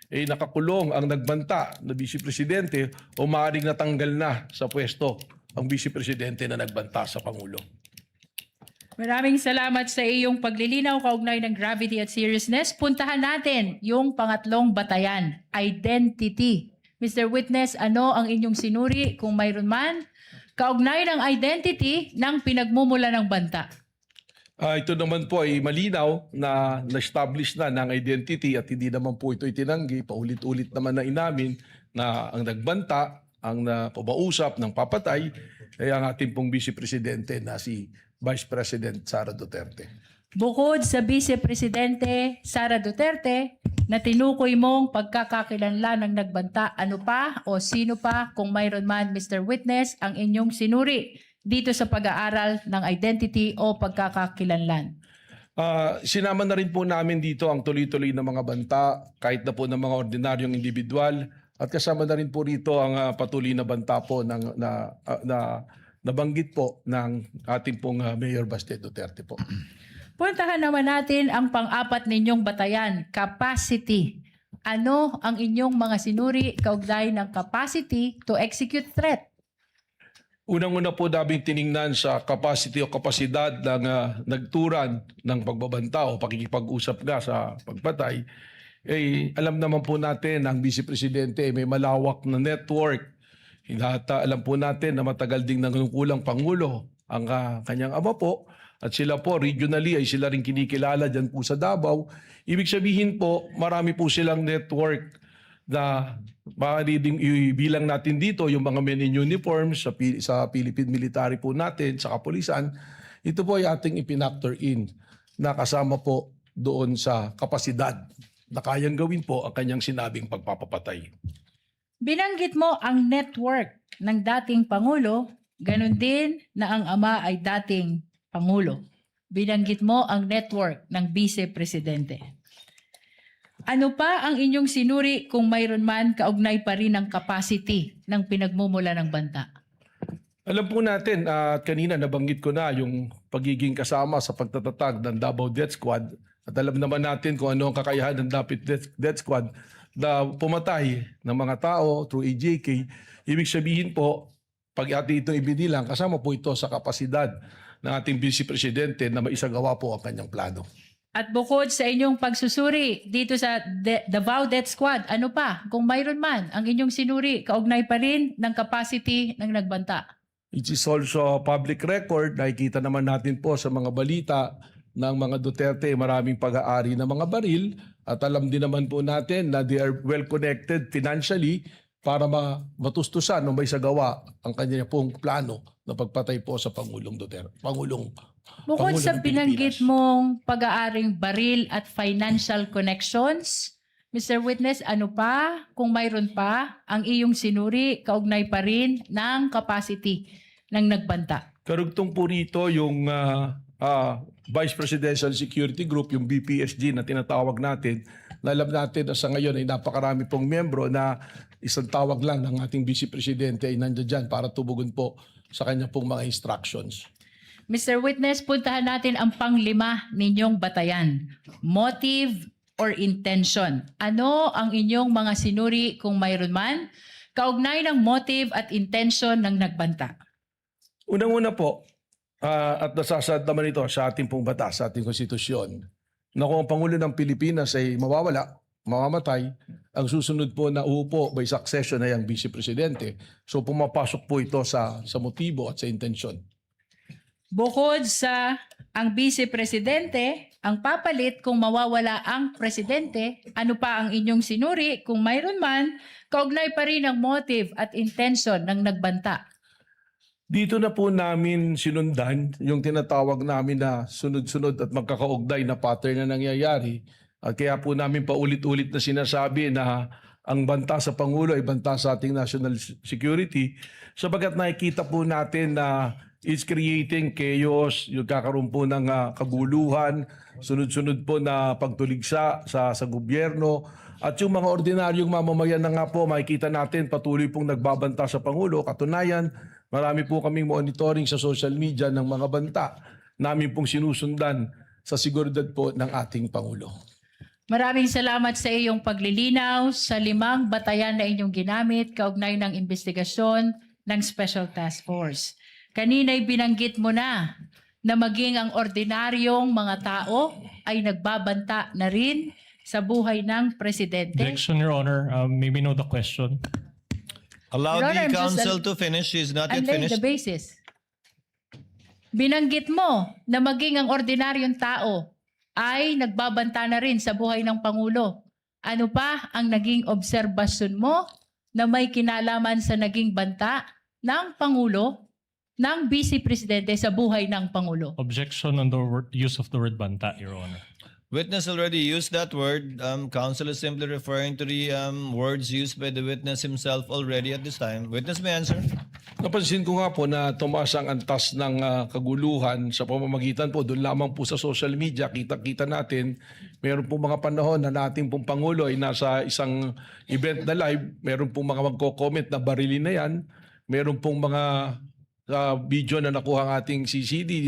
ay nakakulong ang nagbanta na Vice Presidente o maaaring natanggal na sa pwesto ang Vice Presidente na nagbanta sa Pangulo. Maraming salamat sa iyong paglilinaw kaugnay ng gravity at seriousness. Puntahan natin yung pangatlong batayan, identity. Mr. Witness, ano ang inyong sinuri kung mayroon man kaugnay ng identity ng pinagmumula ng banta? Ito naman po ay malinaw na na-establish na ng identity at hindi naman po ito itinanggi. Paulit-ulit naman na inamin na ang nagbanta, ang napausap ng papatay ay ang ating pong Vice Presidente na si Vice President Sara Duterte. Bukod sa Vice Presidente Sara Duterte na tinukoy mong pagkakakilanlan ng nagbanta, ano pa o sino pa kung mayroon man, Mr. Witness, ang inyong sinuri dito sa pag-aaral ng identity o pagkakakilanlan? Sinama na rin po namin dito ang tuloy-tuloy na mga banta kahit na po ng mga ordinaryong individual at kasama na rin po rito ang patuloy na banta po na nabanggit po ng ating pong Mayor Baste Duterte po. Puntahan naman natin ang pang-apat ninyong batayan, capacity. Ano ang inyong mga sinuri kaugnay ng capacity to execute threat? Unang-una po namin tiningnan sa capacity o kapasidad ng nagturan ng pagbabanta o pakikipag-usap nga sa pagpatay. Alam naman po natin ang Vice Presidente may malawak na network. Alam po natin na matagal ding nangungulang Pangulo ang kanyang ama po. At sila po, regionally ay sila rin kinikilala dyan po sa Davao. Ibig sabihin po, marami po silang network na maaari ding ibilang natin dito yung mga men in uniforms sa Philippine military po natin, sa kapulisan. Ito po ay ating ipinactor in na kasama po doon sa kapasidad na kayang gawin po ang kanyang sinabing pagpapapatay. Binanggit mo ang network ng dating Pangulo, ganun din na ang ama ay dating Pangulo. Binanggit mo ang network ng Vice Presidente. Ano pa ang inyong sinuri kung mayroon man kaugnay pa rin ang capacity ng pinagmumula ng banta? Alam po natin, at kanina nabanggit ko na yung pagiging kasama sa pagtatatag ng Davao Death Squad. At alam naman natin kung ano ang kakayahan ng Death Squad na pumatay ng mga tao through AJK. Ibig sabihin po, pag ating itong ibinilang, kasama po ito sa kapasidad ng ating Vice Presidente na maisagawa po ang kanyang plano. At bukod sa inyong pagsusuri dito sa Davao Death Squad, ano pa kung mayroon man ang inyong sinuri kaugnay pa rin ng capacity ng nagbanta? It is also public record. Nakikita naman natin po sa mga balita ng mga Duterte, maraming pag-aari ng mga baril. At alam din naman po natin na they are well connected financially para matustusan o may sagawa ang kanya pong plano na pagpatay po sa Pangulong Duterte. Bukod sa ng binanggit Pilipinas. mong pag-aaring baril at financial connections, Mr. Witness, ano pa kung mayroon pa ang iyong sinuri kaugnay pa rin ng capacity ng nagbanta? Karugtong po rito yung Vice Presidential Security Group, yung BPSG na tinatawag natin, na alam natin na sa ngayon ay napakarami pong membro na isang tawag lang ng ating Vice Presidente ay nandiyan dyan para tubugon po sa kanya pong mga instructions. Mr. Witness, puntahan natin ang panglima ninyong batayan. Motive or intention. Ano ang inyong mga sinuri kung mayroon man kaugnay ng motive at intention ng nagbanta? Unang-una po, at nasasad naman ito sa ating pong batas, sa ating konstitusyon, na kung ang Pangulo ng Pilipinas ay mawawala, mamamatay, ang susunod po na uupo by succession ay ang Vice Presidente. So pumapasok po ito sa motibo at sa intensyon. Bukod sa ang Vice Presidente, ang papalit kung mawawala ang Presidente, ano pa ang inyong sinuri kung mayroon man kaugnay pa rin ang motive at intention ng nagbanta? Dito na po namin sinundan yung tinatawag namin na sunod-sunod at magkakaugnay na pattern na nangyayari. At kaya po namin paulit-ulit na sinasabi na ang banta sa Pangulo ay banta sa ating national security sapagkat nakikita po natin na it's creating chaos, yung kakaroon po ng kaguluhan, sunod-sunod po na pagtuligsa sa gobyerno. At yung mga ordinaryong mamamayan na nga po, makikita natin patuloy pong nagbabanta sa Pangulo. Katunayan, marami po kaming monitoring sa social media ng mga banta namin pong sinusundan sa seguridad po ng ating Pangulo. Maraming salamat sa iyong paglilinaw sa 5 batayan na inyong ginamit kaugnay ng investigasyon ng Special Task Force. Kanina'y binanggit mo na maging ang ordinaryong mga tao ay nagbabanta na rin sa buhay ng Presidente. Objection, Your Honor. May we know the question? Allow Your Honor, the I'm just counsel to finish. She's not I'm yet laying finished. the basis. Binanggit mo na maging ang ordinaryong tao ay nagbabanta na rin sa buhay ng Pangulo. Ano pa ang naging obserbasyon mo na may kinalaman sa naging banta ng Pangulo, ng Vice Presidente sa buhay ng Pangulo? Objection on the use of the word banta, Your Honor. Witness already used that word. Counsel is simply referring to the words used by the witness himself already at this time. Witness may answer. Napansin ko nga po na tumaas ang antas ng kaguluhan sa pamamagitan po doon lamang po sa social media. Kita-kita natin, meron po mga panahon na nating pong Pangulo ay nasa isang event na live. Meron pong mga magko-comment na barilin na yan. Meron pong mga video na nakuha ang ating CCD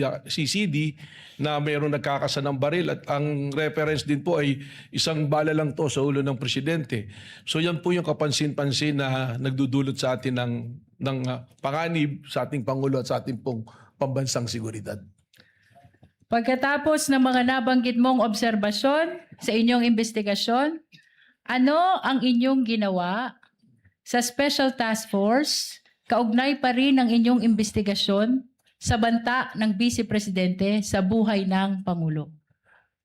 na mayroong nagkakasa ng baril at ang reference din po ay isang bala lang to sa ulo ng presidente. So yan po yung kapansin-pansin na nagdudulot sa atin ng panganib sa ating Pangulo at sa ating pong pambansang seguridad. Pagkatapos ng mga nabanggit mong obserbasyon sa inyong investigasyon, ano ang inyong ginawa sa Special Task Force kaugnay pa rin ang inyong investigasyon sa banta ng Vice Presidente sa buhay ng Pangulo?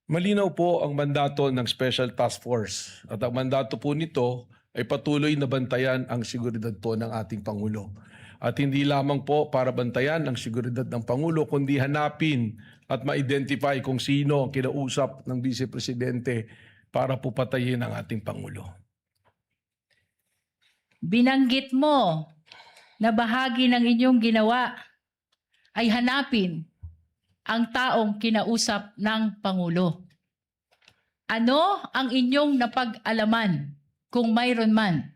Malinaw po ang mandato ng Special Task Force at ang mandato po nito ay patuloy na bantayan ang seguridad po ng ating Pangulo. At hindi lamang po para bantayan ang seguridad ng Pangulo, kundi hanapin at ma-identify kung sino ang kinausap ng Vice Presidente para po patayin ang ating Pangulo. Binanggit mo na bahagi ng inyong ginawa ay hanapin ang taong kinausap ng Pangulo? Ano ang inyong napag-alaman, kung mayroon man,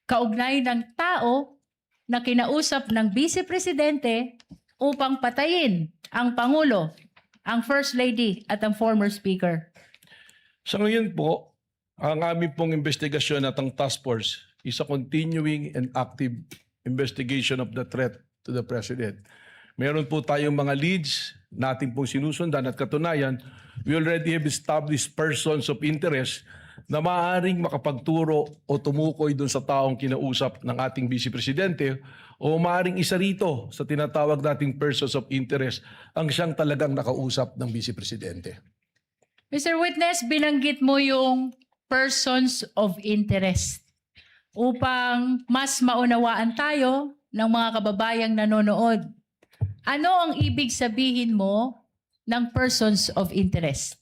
kaugnay ng tao na kinausap ng Vice Presidente upang patayin ang Pangulo, ang First Lady at ang former Speaker? Sa ngayon po, ang aming pong investigasyon at ang task force is a continuing and active investigation of the threat to the President. Meron po tayong mga leads natin pong sinusundan at katunayan, we already have established persons of interest na maaaring makapagturo o tumukoy dun sa taong kinausap ng ating Vice Presidente o maaaring isa rito sa tinatawag nating persons of interest ang siyang talagang nakausap ng Vice Presidente. Mr. Witness, binanggit mo yung persons of interest upang mas maunawaan tayo ng mga kababayang nanonood. Ano ang ibig sabihin mo ng persons of interest?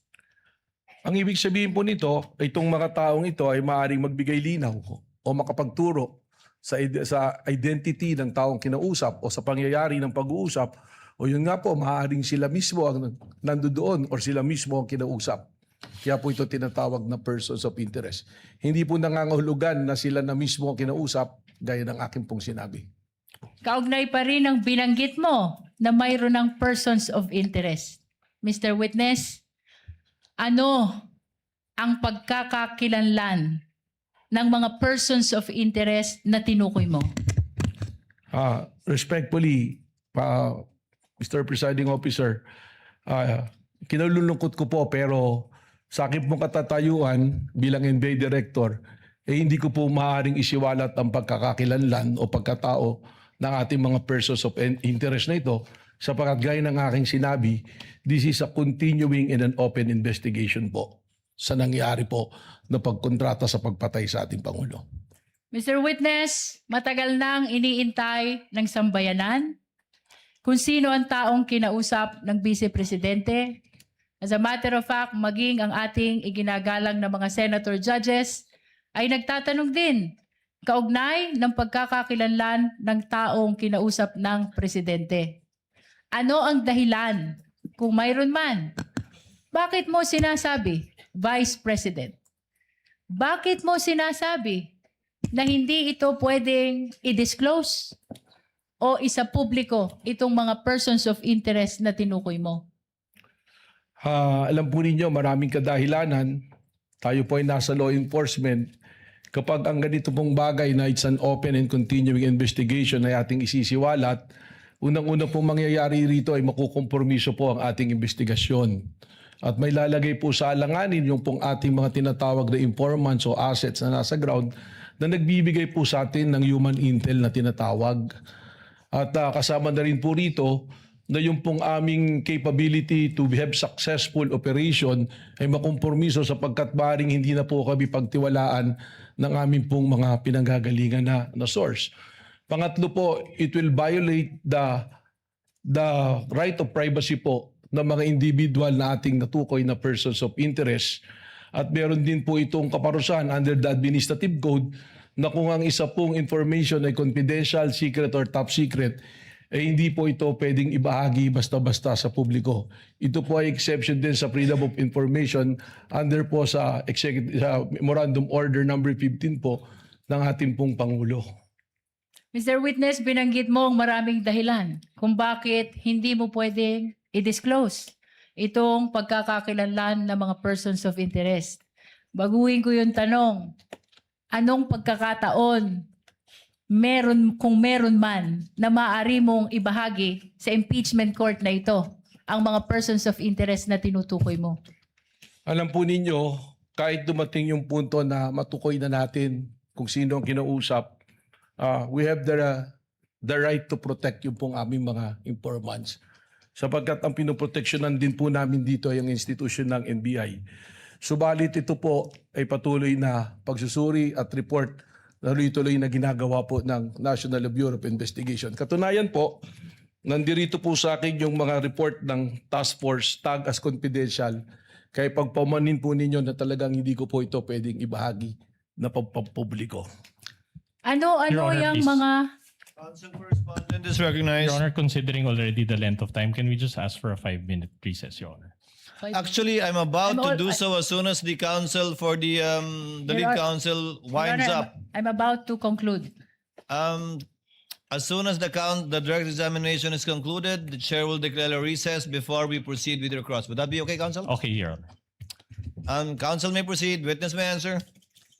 Ang ibig sabihin po nito, itong mga taong ito ay maaaring magbigay linaw o makapagturo sa identity ng taong kinausap o sa pangyayari ng pag-uusap o yun nga po, maaaring sila mismo ang nandoon o sila mismo ang kinausap. Kaya po ito tinatawag na persons of interest. Hindi po nangangahulugan na sila na mismo ang kinausap gaya ng aking pong sinabi. Kaugnay pa rin ang binanggit mo na mayroon ng persons of interest. Mr. Witness, ano ang pagkakakilanlan ng mga persons of interest na tinukoy mo? Respectfully, Mr. Presiding Officer, kinalulungkot ko po pero sa aking pong katatayuan bilang NBI Director, hindi ko po maaaring isiwalat ang pagkakakilanlan o pagkatao ng ating mga persons of interest na ito sapagkat gaya ng aking sinabi, this is a continuing and an open investigation po sa nangyari po na pagkontrata sa pagpatay sa ating Pangulo. Mr. Witness, matagal nang iniintay ng sambayanan kung sino ang taong kinausap ng Vice Presidente. As a matter of fact, maging ang ating iginagalang na mga senator judges ay nagtatanong din kaugnay ng pagkakakilanlan ng taong kinausap ng Presidente. Ano ang dahilan, kung mayroon man? Bakit mo sinasabi, Vice President? Bakit mo sinasabi na hindi ito pwedeng i-disclose o isa publiko itong mga persons of interest na tinukoy mo? Alam po ninyo, maraming kadahilanan. Tayo po ay nasa law enforcement. Kapag ang ganito pong bagay na it's an open and continuing investigation ay ating isisiwalat, unang-una pong mangyayari rito ay makukompromiso po ang ating investigasyon. At may lalagay po sa alanganin yung pong ating mga tinatawag na informants o assets na nasa ground na nagbibigay po sa atin ng human intel na tinatawag. At kasama na rin po rito na yung pong aming capability to have successful operation ay makompromiso sapagkat maaaring hindi na po kami pagtiwalaan ng aming pong mga pinanggagalingan na source. Pangatlo po, it will violate the right of privacy po ng mga individual na ating natukoy na persons of interest. At meron din po itong kaparusahan under the administrative code na kung ang isa pong information ay confidential, secret or top secret, eh hindi po ito pwedeng ibahagi basta-basta sa publiko. Ito po ay exception din sa Freedom of Information under po sa Memorandum Order number 15 po ng ating pong Pangulo. Mr. Witness, binanggit mo ang maraming dahilan kung bakit hindi mo pwedeng i-disclose itong pagkakakilanlan ng mga persons of interest. Baguhin ko yung tanong, anong pagkakataon kung meron man na maaari mong ibahagi sa impeachment court na ito ang mga persons of interest na tinutukoy mo? Alam po ninyo, kahit dumating yung punto na matukoy na natin kung sino ang kinausap, we have the right to protect yung pong aming mga informants. Sapagkat ang pinoproteksyonan din po namin dito ay ang institusyon ng NBI. Subalit ito po ay patuloy na pagsusuri at report na tuloy na ginagawa po ng National Bureau of Investigation. Katunayan po, nandirito po sa akin yung mga report ng task force tag as confidential. Kaya pagpamanin po ninyo na talagang hindi ko po ito pwedeng ibahagi na pagpapubliko. Ano Your Honor, yung please. mga Counsel for Respondent. President is recognized. Your Honor, considering already the length of time, can we just ask for a 5-minute recess, Your Honor? Actually, I'm about I'm to all- do so as soon as the counsel for the Your lead Honor- counsel Your winds Honor, up. I'm about to conclude. As soon as the direct examination is concluded, the chair will declare a recess before we proceed with your cross. Would that be okay, counsel? Okay, Your Honor. Counsel may proceed. Witness may answer.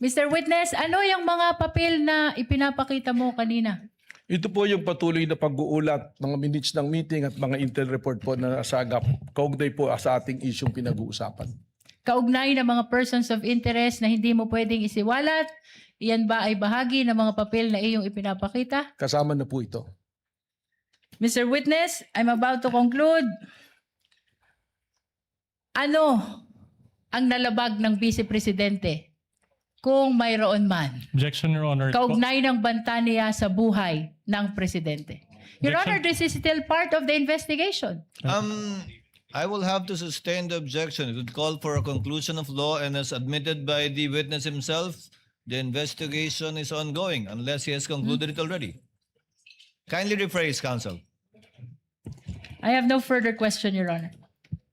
Mr. Witness, ano yung mga papel na ipinapakita mo kanina? Ito po yung patuloy na pag-uulat, mga minutes ng meeting at mga intel report po na nasagap kaugnay po sa ating isyong pinag-uusapan. Kaugnay ng mga persons of interest na hindi mo pwedeng isiwalat, iyan ba ay bahagi ng mga papel na iyong ipinapakita? Kasama na po ito. Mr. Witness, I'm about to conclude. Ano ang nalabag ng Vice Presidente kung mayroon man? Objection, Your Honor. Kaugnay ng banta niya sa buhay ng Presidente. Your Objection. Honor, this is still part of the investigation. I will have to sustain the objection. It would call for a conclusion of law, and as admitted by the witness himself, the investigation is ongoing unless he has concluded it already. Kindly rephrase, counsel. I have no further question, Your Honor.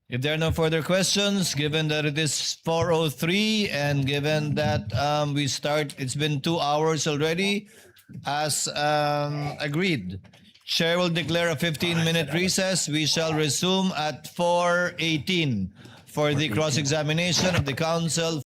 If there are no further questions, given that it is 4:03 and given that it's been 2 hours already, as agreed, Chair will declare a 15-minute recess. We shall resume at 4:18 for the cross-examination of the counsel